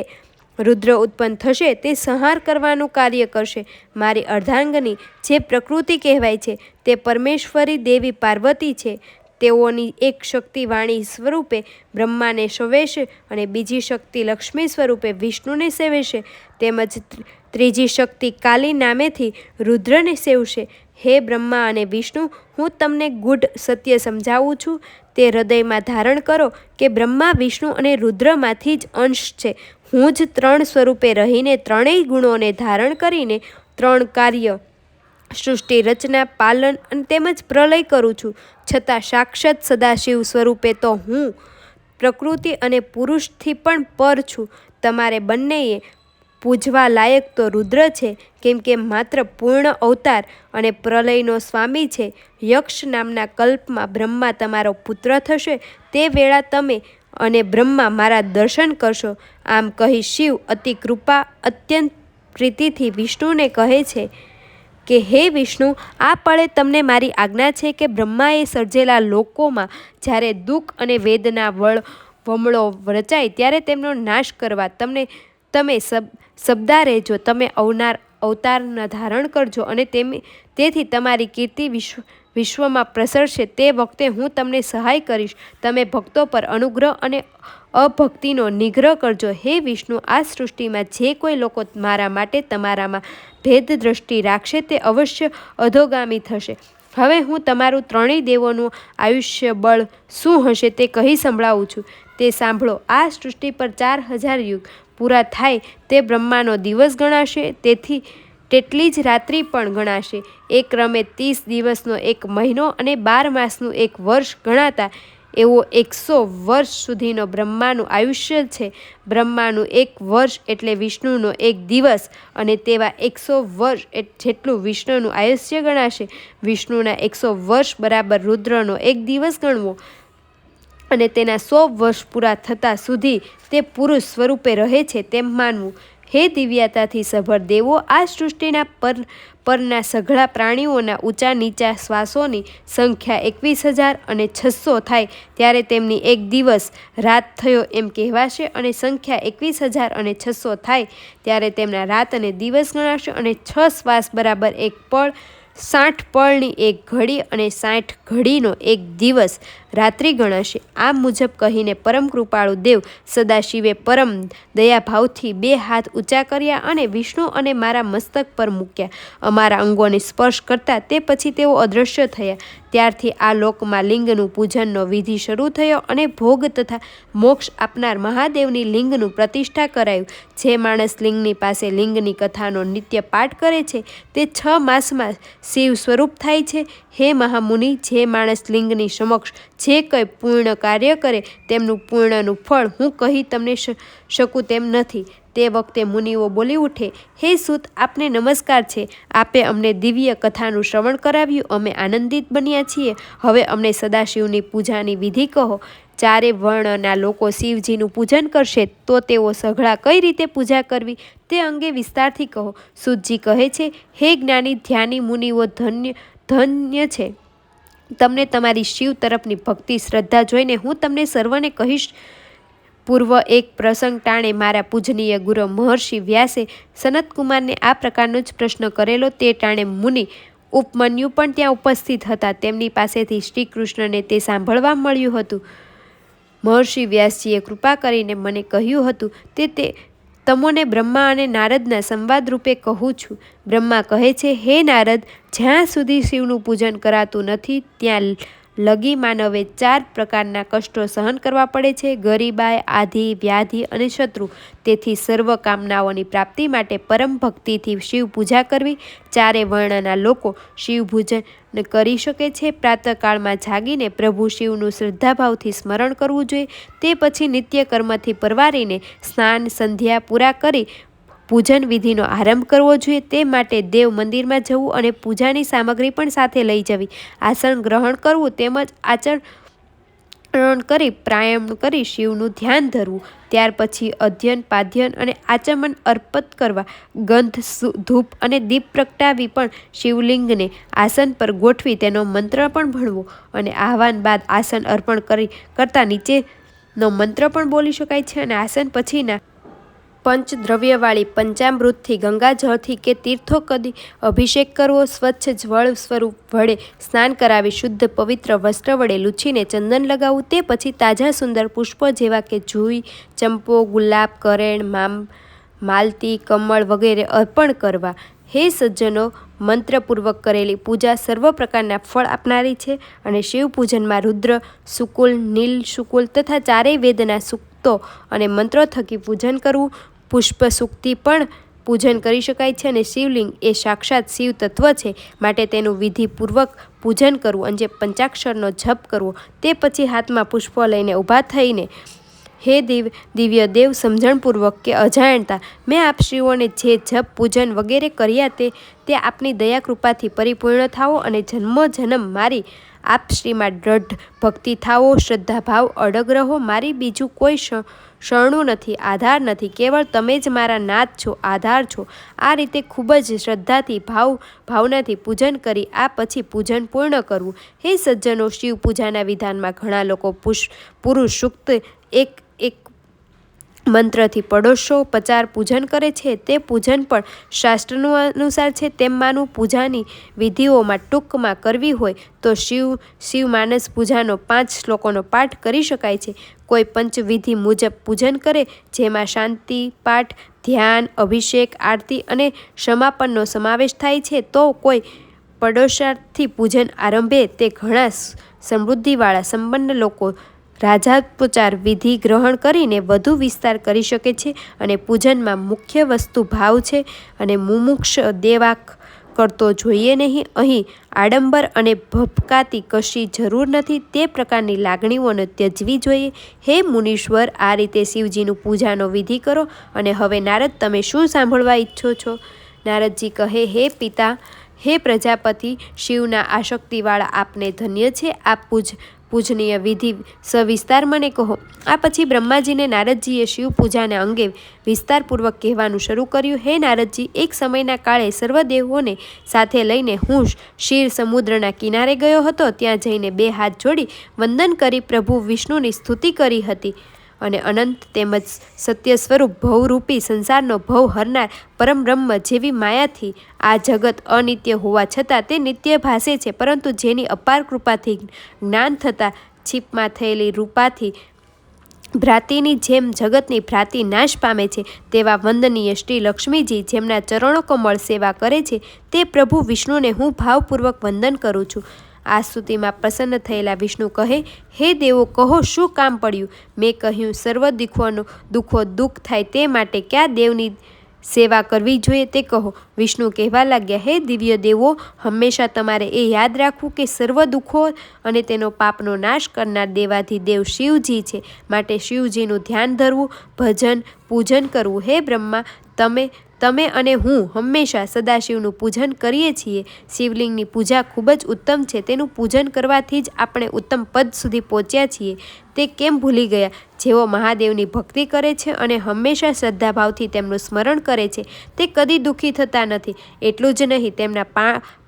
રુદ્ર ઉત્પન્ન થશે તે સંહાર કરવાનું કાર્ય કરશે. મારી અર્ધાંગની જે પ્રકૃતિ કહેવાય છે તે પરમેશ્વરી દેવી પાર્વતી છે. તેઓની એક શક્તિ વાણી સ્વરૂપે બ્રહ્માને સેવેશે અને બીજી શક્તિ લક્ષ્મી સ્વરૂપે વિષ્ણુને સેવેશે. તેમજ ત્રીજી શક્તિ કાલી નામેથી રુદ્રને સેવશે. હે બ્રહ્મા અને વિષ્ણુ, હું તમને ગૂઢ સત્ય સમજાવું છું. તે હૃદયમાં ધારણ કરો કે બ્રહ્મા, વિષ્ણુ અને રુદ્રમાંથી જ અંશ છે. હું જ 3 સ્વરૂપે રહીને 3 ગુણોને ધારણ કરીને 3 કાર્ય સૃષ્ટિ રચના, પાલન અને તેમજ પ્રલય કરું છું. છતાં સાક્ષાત સદાશિવ સ્વરૂપે તો હું પ્રકૃતિ અને પુરુષથી પણ પર છું. તમારે બંનેએ પૂજવા લાયક તો રુદ્ર છે, કેમ કે માત્ર પૂર્ણ અવતાર અને પ્રલયનો સ્વામી છે. યક્ષ નામના કલ્પમાં બ્રહ્મા તમારો પુત્ર થશે. તે વેળા તમે અને બ્રહ્મા મારા દર્શન કરશો. આમ કહી શિવ અતિ કૃપા અત્યંત પ્રીતિથી વિષ્ણુને કહે છે કે હે વિષ્ણુ, આ પળે તમને મારી આજ્ઞા છે કે બ્રહ્માએ સર્જેલા લોકોમાં જ્યારે દુઃખ અને વેદના વમળો રચાય ત્યારે તેમનો નાશ કરવા તમે શબ્દા રહેજો. તમે અવતારના ધારણ કરજો અને તેથી તમારી કીર્તિ વિશ્વમાં પ્રસરશે. તે વખતે હું તમને સહાય કરીશ. તમે ભક્તો પર અનુગ્રહ અને અભક્તિનો નિગ્રહ કરજો. હે વિષ્ણુ, આ સૃષ્ટિમાં જે કોઈ લોકો મારા માટે તમારામાં ભેદ દ્રષ્ટિ રાખશે તે અવશ્ય અધોગામી થશે. હવે હું તમારું 3 દેવોનું આયુષ્ય બળ શું હશે તે કહી સંભળાવું છું. તે સાંભળો. આ સૃષ્ટિ પર 4000 યુગ પૂરા થાય તે બ્રહ્માનો દિવસ ગણાશે. તેટલી જ રાત્રિ પણ ગણાશે. એક ક્રમે 30 દિવસનો એક મહિનો અને 12 માસનું એક વર્ષ ગણાતા એવો 100 વર્ષ સુધીનો બ્રહ્માનું આયુષ્ય છે. બ્રહ્માનું 1 વર્ષ એટલે વિષ્ણુનો 1 દિવસ અને તેવા 100 વર્ષ જેટલું વિષ્ણુનું આયુષ્ય ગણાશે. વિષ્ણુના 100 વર્ષ બરાબર રુદ્રનો 1 દિવસ ગણવો અને તેના 100 વર્ષ પૂરા થતા સુધી તે પુરુષ સ્વરૂપે રહે છે તેમ માનવું. હે દિવ્યતાથી સભર દેવો, આ સૃષ્ટિના પરના સઘળા પ્રાણીઓના ઊંચા નીચા શ્વાસોની સંખ્યા 21,600 થાય ત્યારે તેમની 1 દિવસ રાત થયો એમ કહેવાશે અને સંખ્યા 21,600 થાય ત્યારે તેમના રાત અને દિવસ ગણાશે. અને 6 શ્વાસ બરાબર 1 પળ, 60 પળની 1 ઘડી અને 60 ઘડીનો 1 દિવસ રાત્રિ ગણાશે. આ મુજબ કહીને પરમ કૃપાળુ દેવ સદાશિવે પરમ દયાભાવથી 2 હાથ ઊંચા કર્યા અને વિષ્ણુ અને મારા મસ્તક પર મૂક્યા. અમારા અંગોને સ્પર્શ કરતા તે પછી તેઓ અદૃશ્ય થયા. ત્યારથી આ લોકમાં લિંગનું પૂજનનો વિધિ શરૂ થયો અને ભોગ તથા મોક્ષ આપનાર મહાદેવની લિંગનું પ્રતિષ્ઠા કરાયું. જે માણસ લિંગની પાસે લિંગની કથાનો નિત્ય પાઠ કરે છે તે 6 માસમાં શિવ સ્વરૂપ થાય છે. હે મહામુનિ, જે માણસ લિંગની સમક્ષ જે કંઈ પૂર્ણ કાર્ય કરે તેમનું પૂર્ણનું ફળ હું કહી તમને શકું તેમ નથી. તે વખતે મુનિઓ બોલી ઉઠે, હે સૂત, આપને નમસ્કાર છે. આપે અમને દિવ્ય કથાનું શ્રવણ કરાવ્યું. અમે આનંદિત બન્યા છીએ. હવે અમને સદાશિવની પૂજાની વિધિ કહો. 4 વર્ણના લોકો શિવજીનું પૂજન કરશે તો તેઓ સઘળા કઈ રીતે પૂજા કરવી તે અંગે વિસ્તારથી કહો. સૂતજી કહે છે, હે જ્ઞાની ધ્યાની મુનિઓ, ધન્ય છે તમને તમારી શિવ તરફની ભક્તિ શ્રદ્ધા જોઈને. હું તમને સર્વને કહીશ. પૂર્વ એક પ્રસંગ ટાણે મારા પૂજનીય ગુરુ મહર્ષિ વ્યાસે સનતકુમારને આ પ્રકારનો જ પ્રશ્ન કરેલો. તે ટાણે મુનિ ઉપમન્યુ પણ ત્યાં ઉપસ્થિત હતા. તેમની પાસેથી શ્રી કૃષ્ણને તે સાંભળવા મળ્યું હતું. મહર્ષિ વ્યાસજીએ કૃપા કરીને મને કહ્યું હતું તે તમોને બ્રહ્મા અને નારદના સંવાદ રૂપે કહું છું. બ્રહ્મા કહે છે, હે નારદ, જ્યાં સુધી શિવનું પૂજન કરાતું નથી ત્યાં લગી માનવે 4 પ્રકારના કષ્ટો સહન કરવા પડે છે: ગરીબાઈ, આધિ, વ્યાધિ અને શત્રુ. તેથી સર્વ કામનાઓની પ્રાપ્તિ માટે પરમ ભક્તિથી શિવ પૂજા કરવી. 4 વર્ણના લોકો શિવ પૂજન કરી શકે છે. પ્રાતઃકાળમાં જાગીને પ્રભુ શિવનું શ્રદ્ધાભાવથી સ્મરણ કરવું જોઈએ. તે પછી નિત્ય કર્મથી પરવારીને સ્નાન સંધ્યા પૂરા કરી પૂજન વિધિનો આરંભ કરવો જોઈએ. તે માટે દેવ મંદિરમાં જવું અને પૂજાની સામગ્રી પણ સાથે લઈ જવી. આસન ગ્રહણ કરવું તેમજ આચરણ કરી પ્રાણાયામ કરી શિવનું ધ્યાન ધરવું. ત્યાર પછી અધ્યયન, પાધ્યન અને આચમન અર્પિત કરવા. ગંધ, ધૂપ અને દીપ પ્રગટાવી પણ શિવલિંગને આસન પર ગોઠવી તેનો મંત્ર પણ ભણવો અને આહવાન બાદ આસન અર્પણ કરતા નીચેનો મંત્ર પણ બોલી શકાય છે. અને આસન પછીના પંચદ્રવ્યવાળી પંચામૃતથી, ગંગાજળથી કે તીર્થો કદી અભિષેક કરવો. સ્વચ્છ જળ સ્વરૂપ વડે સ્નાન કરાવી શુદ્ધ પવિત્ર વસ્ત્ર વડે લૂછીને ચંદન લગાવવું. તે પછી તાજા સુંદર પુષ્પો જેવા કે જુઈ, ચંપો, ગુલાબ, કરેણ, માલતી, કમળ વગેરે અર્પણ કરવા. હે સજ્જનો, મંત્રપૂર્વક કરેલી પૂજા સર્વ પ્રકારના ફળ આપનારી છે અને શિવ પૂજનમાં રુદ્ર, શુકુલ, નીલ શુકુલ તથા ચારેય વેદના સૂક્તો અને મંત્રો થકી પૂજન કરવું. પુષ્પ સૂક્તિ પણ પૂજન કરી શકાય છે અને શિવલિંગ એ સાક્ષાત શિવ તત્વ છે, માટે તેનું વિધિપૂર્વક પૂજન કરવું અને જે પંચાક્ષરનો જપ કરવો. તે પછી હાથમાં પુષ્પો લઈને ઊભા થઈને, હે દિવ્ય દેવ, સમજણપૂર્વક કે અજાણતા મેં આપશ્રીઓને જે જપ પૂજન વગેરે કર્યા તે આપની દયા કૃપાથી પરિપૂર્ણ થાવો અને જન્મો જન્મ મારી આપશ્રીમાં દ્રઢ ભક્તિ થાવો. શ્રદ્ધાભાવ અડગ રહો. મારી બીજું કોઈ શરણું નથી, આધાર નથી, કેવળ તમે જ મારા નાથ છો, આધાર છો. આ રીતે ખૂબ જ શ્રદ્ધાથી ભાવનાથી પૂજન કરી આ પછી પૂજન પૂર્ણ કરવું. હે સજ્જનો, શિવ પૂજાના વિધાનમાં ઘણા લોકો પુરુષ સૂક્ત એક મંત્રથી 50 પૂજન કરે છે. તે પૂજન પણ શાસ્ત્રનું અનુસાર છે તેમ માનવું. પૂજાની વિધિઓમાં ટૂંકમાં કરવી હોય તો શિવ માનસ પૂજાનો 5 શ્લોકોનો પાઠ કરી શકાય છે. કોઈ પંચવિધિ મુજબ પૂજન કરે, જેમાં શાંતિ પાઠ, ધ્યાન, અભિષેક, આરતી અને સમાપનનો સમાવેશ થાય છે, તો કોઈ પડોશાથી પૂજન આરંભે. તે ઘણા સમૃદ્ધિવાળા સંપન્ન લોકો રાજાપોચાર વિધિ ગ્રહણ કરીને વધુ વિસ્તાર કરી શકે છે અને પૂજનમાં મુખ્ય વસ્તુ ભાવ છે અને મુમુક્ષ દેવા કરતો જોઈએ નહીં. અહીં આડંબર અને ભપકાતી કશી જરૂર નથી. તે પ્રકારની લાગણીઓને ત્યજવી જોઈએ. હે મુનીશ્વર, આ રીતે શિવજીનું પૂજાનો વિધિ કરો. અને હવે નારદ, તમે શું સાંભળવા ઈચ્છો છો? નારદજી કહે, હે પિતા, હે પ્રજાપતિ, શિવના આસક્તિવાળા આપને ધન્ય છે. આ પૂજનીય વિધિ સવિસ્તાર મને કહો. આ પછી બ્રહ્માજીને નારદજીએ શિવ પૂજાના અંગે વિસ્તારપૂર્વક કહેવાનું શરૂ કર્યું. હે નારદજી, એક સમયના કાળે સર્વદેવોને સાથે લઈને હું ક્ષીર સમુદ્રના કિનારે ગયો હતો. ત્યાં જઈને 2 હાથ જોડી વંદન કરી પ્રભુ વિષ્ણુની સ્તુતિ કરી હતી અને અનંત તેમજ સત્ય સ્વરૂપ ભવરૂપી સંસારનો ભવ હરનાર પરમબ્રહ્મ જેવી માયાથી આ જગત અનિત્ય હોવા છતાં તે નિત્ય ભાસે છે, પરંતુ જેની અપાર કૃપાથી જ્ઞાન થતાં છીપમાં થયેલી રૂપાથી ભ્રાતિની જેમ જગતની ભ્રાતિ નાશ પામે છે, તેવા વંદનીય શ્રી લક્ષ્મીજી જેમના ચરણો કમળ સેવા કરે છે, તે પ્રભુ વિષ્ણુને હું ભાવપૂર્વક વંદન કરું છું. આ સ્તુતિમાં પ્રસન્ન થયેલા વિષ્ણુ કહે, હે દેવો, કહો શું કામ પડ્યું? મેં કહ્યું, સર્વ દુઃખો દુઃખ થાય તે માટે કયા દેવની સેવા કરવી જોઈએ તે કહો. વિષ્ણુ કહેવા લાગ્યા, હે દિવ્ય દેવો, હંમેશા તમારે એ યાદ રાખવું કે સર્વ દુઃખો અને તેનો પાપનો નાશ કરનાર દેવાધિદેવ શિવજી છે, માટે શિવજીનું ધ્યાન ધરવું, ભજન પૂજન કરવું. હે બ્રહ્મા, તમે અને હું હંમેશા સદાશિવનું પૂજન કરીએ છીએ. શિવલિંગની પૂજા ખૂબ જ ઉત્તમ છે. તેનું પૂજન કરવાથી જ આપણે ઉત્તમ પદ સુધી પહોંચ્યા છીએ. તે કેમ ભૂલી ગયા? જેઓ મહાદેવની ભક્તિ કરે છે અને હંમેશા શ્રદ્ધાભાવથી તેમનું સ્મરણ કરે છે, તે કદી દુઃખી થતા નથી. એટલું જ નહીં, તેમના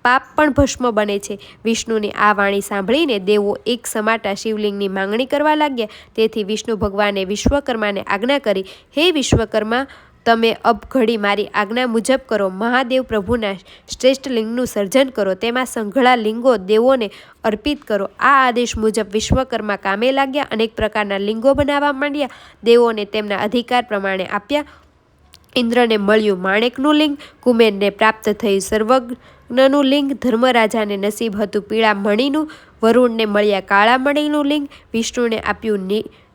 પાપ પણ ભસ્મ બને છે. વિષ્ણુની આ વાણી સાંભળીને દેવો એક સમાટા શિવલિંગની માંગણી કરવા લાગ્યા. તેથી વિષ્ણુ ભગવાને વિશ્વકર્માને આજ્ઞા કરી, હે વિશ્વકર્મા, તમે અબ ઘડી મારી આજ્ઞા મુજબ કરો. મહાદેવ પ્રભુના શ્રેષ્ઠ લિંગનું સર્જન કરો. તેમાં સંઘળા લિંગો દેવોને અર્પિત કરો. આ આદેશ મુજબ વિશ્વકર્મા કામે લાગ્યા. અનેક પ્રકારના લિંગો બનાવવા માંડ્યા. દેવોને તેમના અધિકાર પ્રમાણે આપ્યા. ઇન્દ્રને મળ્યું માણેકનું લિંગ, કુમેરને પ્રાપ્ત થયું સર્વજ્ઞનું લિંગ, ધર્મરાજાને નસીબ હતું પીળા મણીનું, વરુણને મળ્યા કાળા મણીનું લિંગ, વિષ્ણુને આપ્યું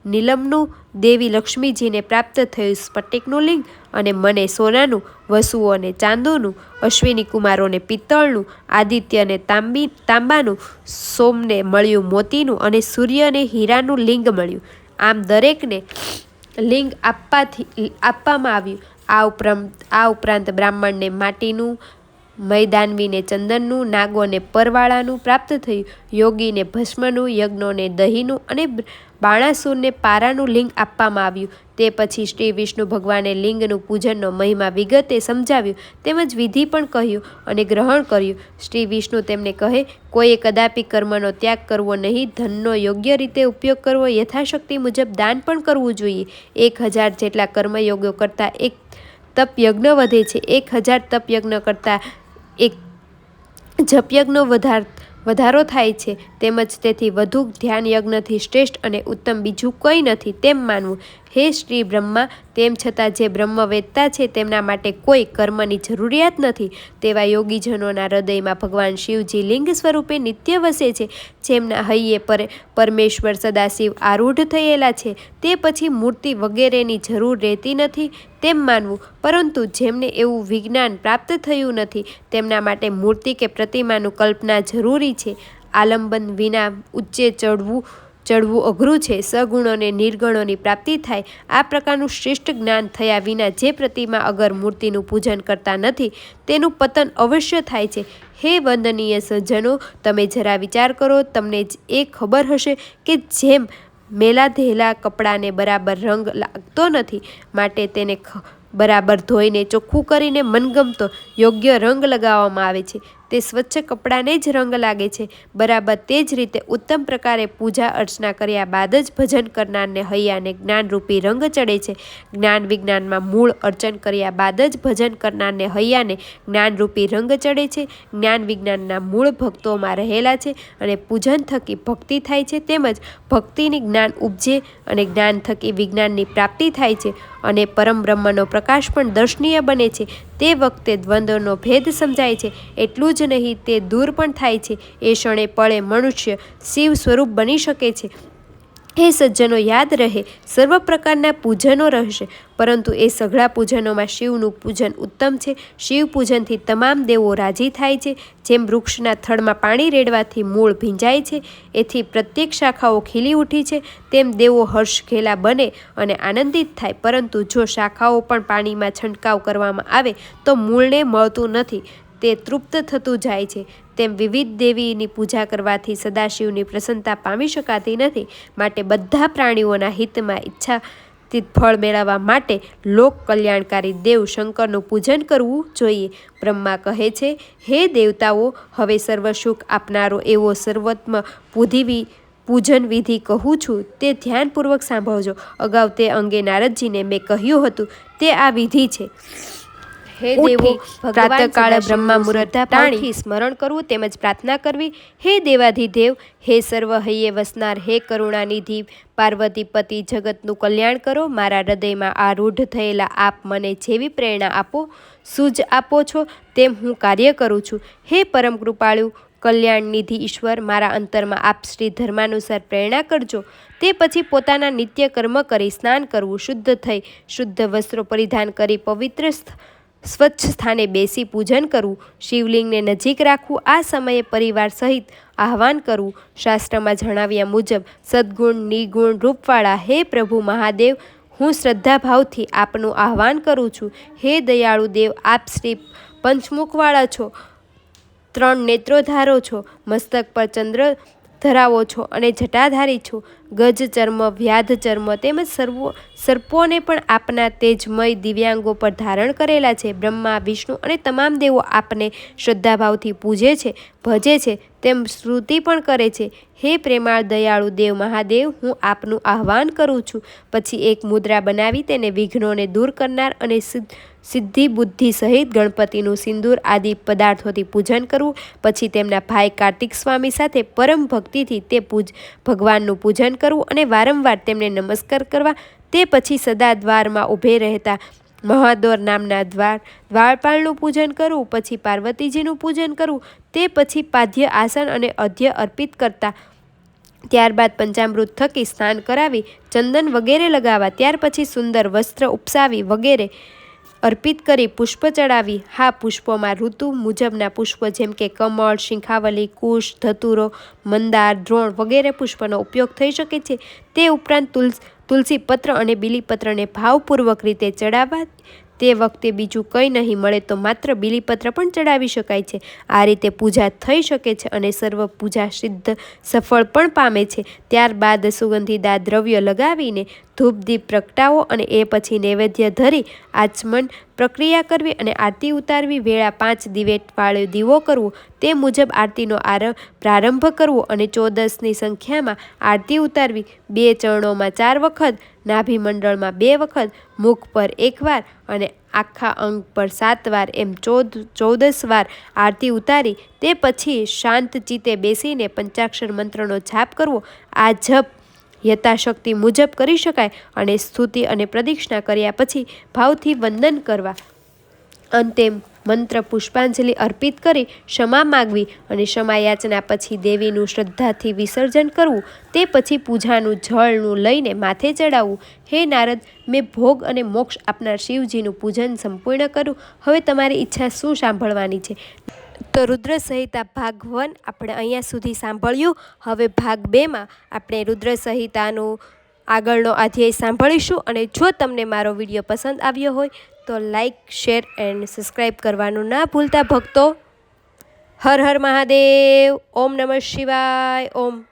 નીલમનું, દેવી લક્ષ્મીજીને પ્રાપ્ત થયું સ્ફટિકનું લિંગ અને મને સોનાનું, વસુઓને ચાંદીનું, અશ્વિની કુમારોને પિત્તળનું, આદિત્યને તાંબાનું, સોમને મળ્યું મોતીનું અને સૂર્યને હીરાનું લિંગ મળ્યું. આમ દરેકને લિંગ આપવામાં આવ્યું. આ ઉપરાંત બ્રાહ્મણને માટીનું, મૈદાનવીને ચંદનનું, નાગોને પરવાળાનું પ્રાપ્ત થયું, યોગીને ભસ્મનું, યજ્ઞોને દહીંનું અને બાણાસુરને પારાનું લિંગ આપવામાં આવ્યું. તે પછી શ્રી વિષ્ણુ ભગવાને લિંગનું પૂજનનો મહિમા વિગતે સમજાવ્યું, તેમજ વિધિ પણ કહ્યું અને ગ્રહણ કર્યું. શ્રી વિષ્ણુ તેમને કહે, કોઈએ કદાપી કર્મનો ત્યાગ કરવો નહીં, ધનનો યોગ્ય રીતે ઉપયોગ કરવો, યથાશક્તિ મુજબ દાન પણ કરવું જોઈએ. 1000 જેટલા કર્મયોગો કરતાં એક તપયજ્ઞ વધે છે. 1000 તપયજ્ઞ કરતાં એક જપયજ્ઞ વધારો થાય છે. તેમજ તેથી વધુ ધ્યાન યજ્ઞથી શ્રેષ્ઠ અને ઉત્તમ બીજું કંઈ નથી તેમ માનવું. હે શ્રી બ્રહ્મા, તેમ છતાં જે બ્રહ્મવેત્તા છે તેમના માટે કોઈ કર્મની જરૂરિયાત નથી. તેવા યોગીજનોના હૃદયમાં ભગવાન શિવજી લિંગ સ્વરૂપે નિત્ય વસે છે. જેમના હૈયે પરમેશ્વર સદાશિવ આરૂઢ થયેલા છે તે પછી મૂર્તિ વગેરેની જરૂર રહેતી નથી તેમ માનવું. પરંતુ જેમને એવું વિજ્ઞાન પ્રાપ્ત થયું નથી તેમના માટે મૂર્તિ કે પ્રતિમાનું કલ્પના જરૂરી છે. આલંબન વિના ઉચ્ચે ચડવું અઘરું છે. સગુણોને નિર્ગુણોની પ્રાપ્તિ થાય. આ પ્રકારનું શ્રેષ્ઠ જ્ઞાન થયા વિના જે પ્રતિમા અગર મૂર્તિનું પૂજન કરતા નથી તેનું પતન અવશ્ય થાય છે. હે વંદનીય સજ્જનો, તમે જરા વિચાર કરો. તમને એ ખબર હશે કે જેમ મેલાધેલા કપડાને બરાબર રંગ લાગતો નથી માટે તેને બરાબર ધોઈને ચોખ્ખું કરીને મનગમતો યોગ્ય રંગ લગાવવામાં આવે છે. તે સ્વચ્છ કપડાને જ રંગ લાગે છે. બરાબર તે જ રીતે ઉત્તમ પ્રકારે પૂજા અર્ચના કર્યા બાદ જ ભજન કરનારને હૈયાને જ્ઞાનરૂપી રંગ ચડે છે. જ્ઞાન વિજ્ઞાનમાં મૂળ અર્ચન કર્યા બાદ જ ભજન કરનારને હૈયાને જ્ઞાનરૂપી રંગ ચડે છે. જ્ઞાન વિજ્ઞાનના મૂળ ભક્તોમાં રહેલા છે અને પૂજન થકી ભક્તિ થાય છે. તેમજ ભક્તિની જ્ઞાન ઉપજે અને જ્ઞાન થકી વિજ્ઞાનની પ્રાપ્તિ થાય છે અને પરમ બ્રહ્મનો પ્રકાશ પણ દર્શનીય બને છે. તે વખતે દ્વંદ્વનો ભેદ સમજાય છે. એટલું જ નહીં, તે દૂર પણ થાય છે. એ ક્ષણે પળે મનુષ્ય શિવ સ્વરૂપ બની શકે છે. હે સજ્જનો, યાદ રહે, સર્વ પ્રકારના પૂજનો રહેશે, પરંતુ એ સઘળા પૂજનોમાં શિવનું પૂજન ઉત્તમ છે. શિવ પૂજનથી તમામ દેવો રાજી થાય છે. જેમ વૃક્ષના થડમાં પાણી રેડવાથી મૂળ ભીંજાય છે, એથી પ્રત્યેક શાખાઓ ખીલી ઉઠી છે, તેમ દેવો હર્ષઘેલા બને અને આનંદિત થાય. પરંતુ જો શાખાઓ પણ પાણીમાં છંટકાવ કરવામાં આવે તો મૂળને મળતું નથી, તે તૃપ્ત થતું જાય છે. તેમ વિવિધ દેવીની પૂજા કરવાથી સદાશિવની પ્રસન્નતા પામી શકાતી નથી. માટે બધા પ્રાણીઓના હિતમાં ઈચ્છાતીત ફળ મેળવવા માટે લોક કલ્યાણકારી દેવ શંકરનું પૂજન કરવું જોઈએ. બ્રહ્મા કહે છે, હે દેવતાઓ, હવે સર્વ સુખ આપનારો એવો સર્વોત્તમ પૂજન વિધિ કહું છું, તે ધ્યાનપૂર્વક સાંભળજો. અગાઉ તે અંગે નારદજીને મેં કહ્યું હતું તે આ વિધિ છે. હે દેવો, પ્રાતઃકાળે બ્રહ્મા મુહૂર્તથી સ્મરણ કરવું તેમજ પ્રાર્થના કરવી. હે દેવાધિદેવ, હે સર્વ હૈયે વસનાર, હે કરુણાનિધિ પાર્વતીપતિ, જગતનું કલ્યાણ કરો. મારા હૃદયમાં આરૂઢ થયેલા આપ મને જેવી પ્રેરણા આપો, સૂઝ આપો છો તેમ હું કાર્ય કરું છું. હે પરમ કૃપાળુ કલ્યાણનિધિ ઈશ્વર, મારા અંતરમાં આપ શ્રી ધર્માનુસાર પ્રેરણા કરજો. તે પછી પોતાના નિત્ય કર્મ કરી સ્નાન કરવું, શુદ્ધ થઈ શુદ્ધ વસ્ત્રો પરિધાન કરી પવિત્ર સ્વચ્છ સ્થાને બેસી પૂજન કરવું, શિવલિંગને નજીક રાખવું. આ સમયે પરિવાર સહિત આહ્વાન કરવું. શાસ્ત્રમાં જણાવ્યા મુજબ સદ્ગુણ નિગુણ રૂપવાળા હે પ્રભુ મહાદેવ, હું શ્રદ્ધાભાવથી આપનું આહ્વાન કરું છું. હે દયાળુ દેવ, આપ શ્રી પંચમુખવાળા છો, 3 નેત્રો ધારો છો, મસ્તક પર ચંદ્ર ધરાવો છો અને જટાધારી છો. ગજ ચર્મ, વ્યાધ ચર્મ તેમજ સર્પોને પણ આપના તેજમય દિવ્યાંગો પર ધારણ કરેલા છે. બ્રહ્મા, વિષ્ણુ અને તમામ દેવો આપને શ્રદ્ધાભાવથી પૂજે છે, ભજે છે, તેમ સ્તુતિ પણ કરે છે. હે પ્રેમાળ દયાળુ દેવ મહાદેવ, હું આપનું આહ્વાન કરું છું. પછી એક મુદ્રા બનાવી તેને વિઘ્નોને દૂર કરનાર અને સિદ્ધિ બુદ્ધિ સહિત ગણપતિનું સિંદૂર આદિ પદાર્થોથી પૂજન કરવું. પછી તેમના ભાઈ કાર્તિક સ્વામી સાથે પરમ ભક્તિથી તે ભગવાનનું પૂજન કરવું અને વારંવાર તેમને નમસ્કાર કરવા. તે પછી સદા દ્વારમાં ઊભે રહેતા મહાદોર નામના દ્વારપાળનું પૂજન કરવું. પછી પાર્વતીજીનું પૂજન કરવું. તે પછી પાદ્ય આસન અને અધ્ય અર્પિત કરતા. ત્યારબાદ પંચામૃત થકી સ્નાન કરાવી ચંદન વગેરે લગાવવા. ત્યાર પછી સુંદર વસ્ત્ર ઉપસાવી વગેરે અર્પિત કરી પુષ્પ ચડાવી. હા, પુષ્પોમાં ઋતુ મુજબના પુષ્પ જેમ કે કમળ, શિખાવલી, કુશ, ધતુરો, મંદાર, દ્રોણ વગેરે પુષ્પનો ઉપયોગ થઈ શકે છે. તે ઉપરાંત તુલસી પત્ર અને બીલીપત્રને ભાવપૂર્વક રીતે ચડાવવા. તે વખતે બીજું કંઈ નહીં મળે તો માત્ર બીલીપત્ર પણ ચડાવી શકાય છે. આ રીતે પૂજા થઈ શકે છે અને સર્વ પૂજા સિદ્ધ સફળ પણ પામે છે. ત્યારબાદ સુગંધીદાર દ્રવ્ય લગાવીને ધૂપદીપ પ્રગટાવો અને એ પછી નૈવેદ્ય ધરી આચમન પ્રક્રિયા કરવી અને આરતી ઉતારવી. વેળા 5 દિવેટ વાળો દીવો કરવો. તે મુજબ આરતીનો પ્રારંભ કરવો અને 14ની સંખ્યામાં આરતી ઉતારવી. 2 ચરણોમાં 4 વખત, નાભી મંડળમાં 2 વખત, મુખ પર 1 વાર અને આખા અંગ પર 7 વાર એમ 14 વાર આરતી ઉતારી તે પછી શાંત ચિત્તે બેસીને પંચાક્ષર મંત્રનો જાપ કરવો. આ જપ યથાશક્તિ મુજબ કરી શકાય અને સ્તુતિ અને પ્રદક્ષિણા કર્યા પછી ભાવથી વંદન કરવા. અંતે મંત્ર પુષ્પાંજલિ અર્પિત કરી ક્ષમા માગવી અને ક્ષમા યાચના પછી દેવીનું શ્રદ્ધાથી વિસર્જન કરવું. તે પછી પૂજાનું જળનું લઈને માથે ચડાવવું. હે નારદ, મેં ભોગ અને મોક્ષ આપનાર શિવજીનું પૂજન સંપૂર્ણ કર્યું. હવે તમારી ઈચ્છા શું સાંભળવાની છે? તો રુદ્ર સંહિતા ભાગ 1 આપણે અહીંયા સુધી સાંભળ્યું. હવે ભાગ 2માં આપણે રુદ્ર સંહિતાનું આગળનો અધ્યાય સાંભળીશું. અને જો તમને મારો વિડીયો પસંદ આવ્યો હોય તો લાઈક, શેર એન્ડ સબસ્ક્રાઈબ કરવાનું ના ભૂલતા ભક્તો. હર હર મહાદેવ. ઓમ નમઃ શિવાય. ઓમ.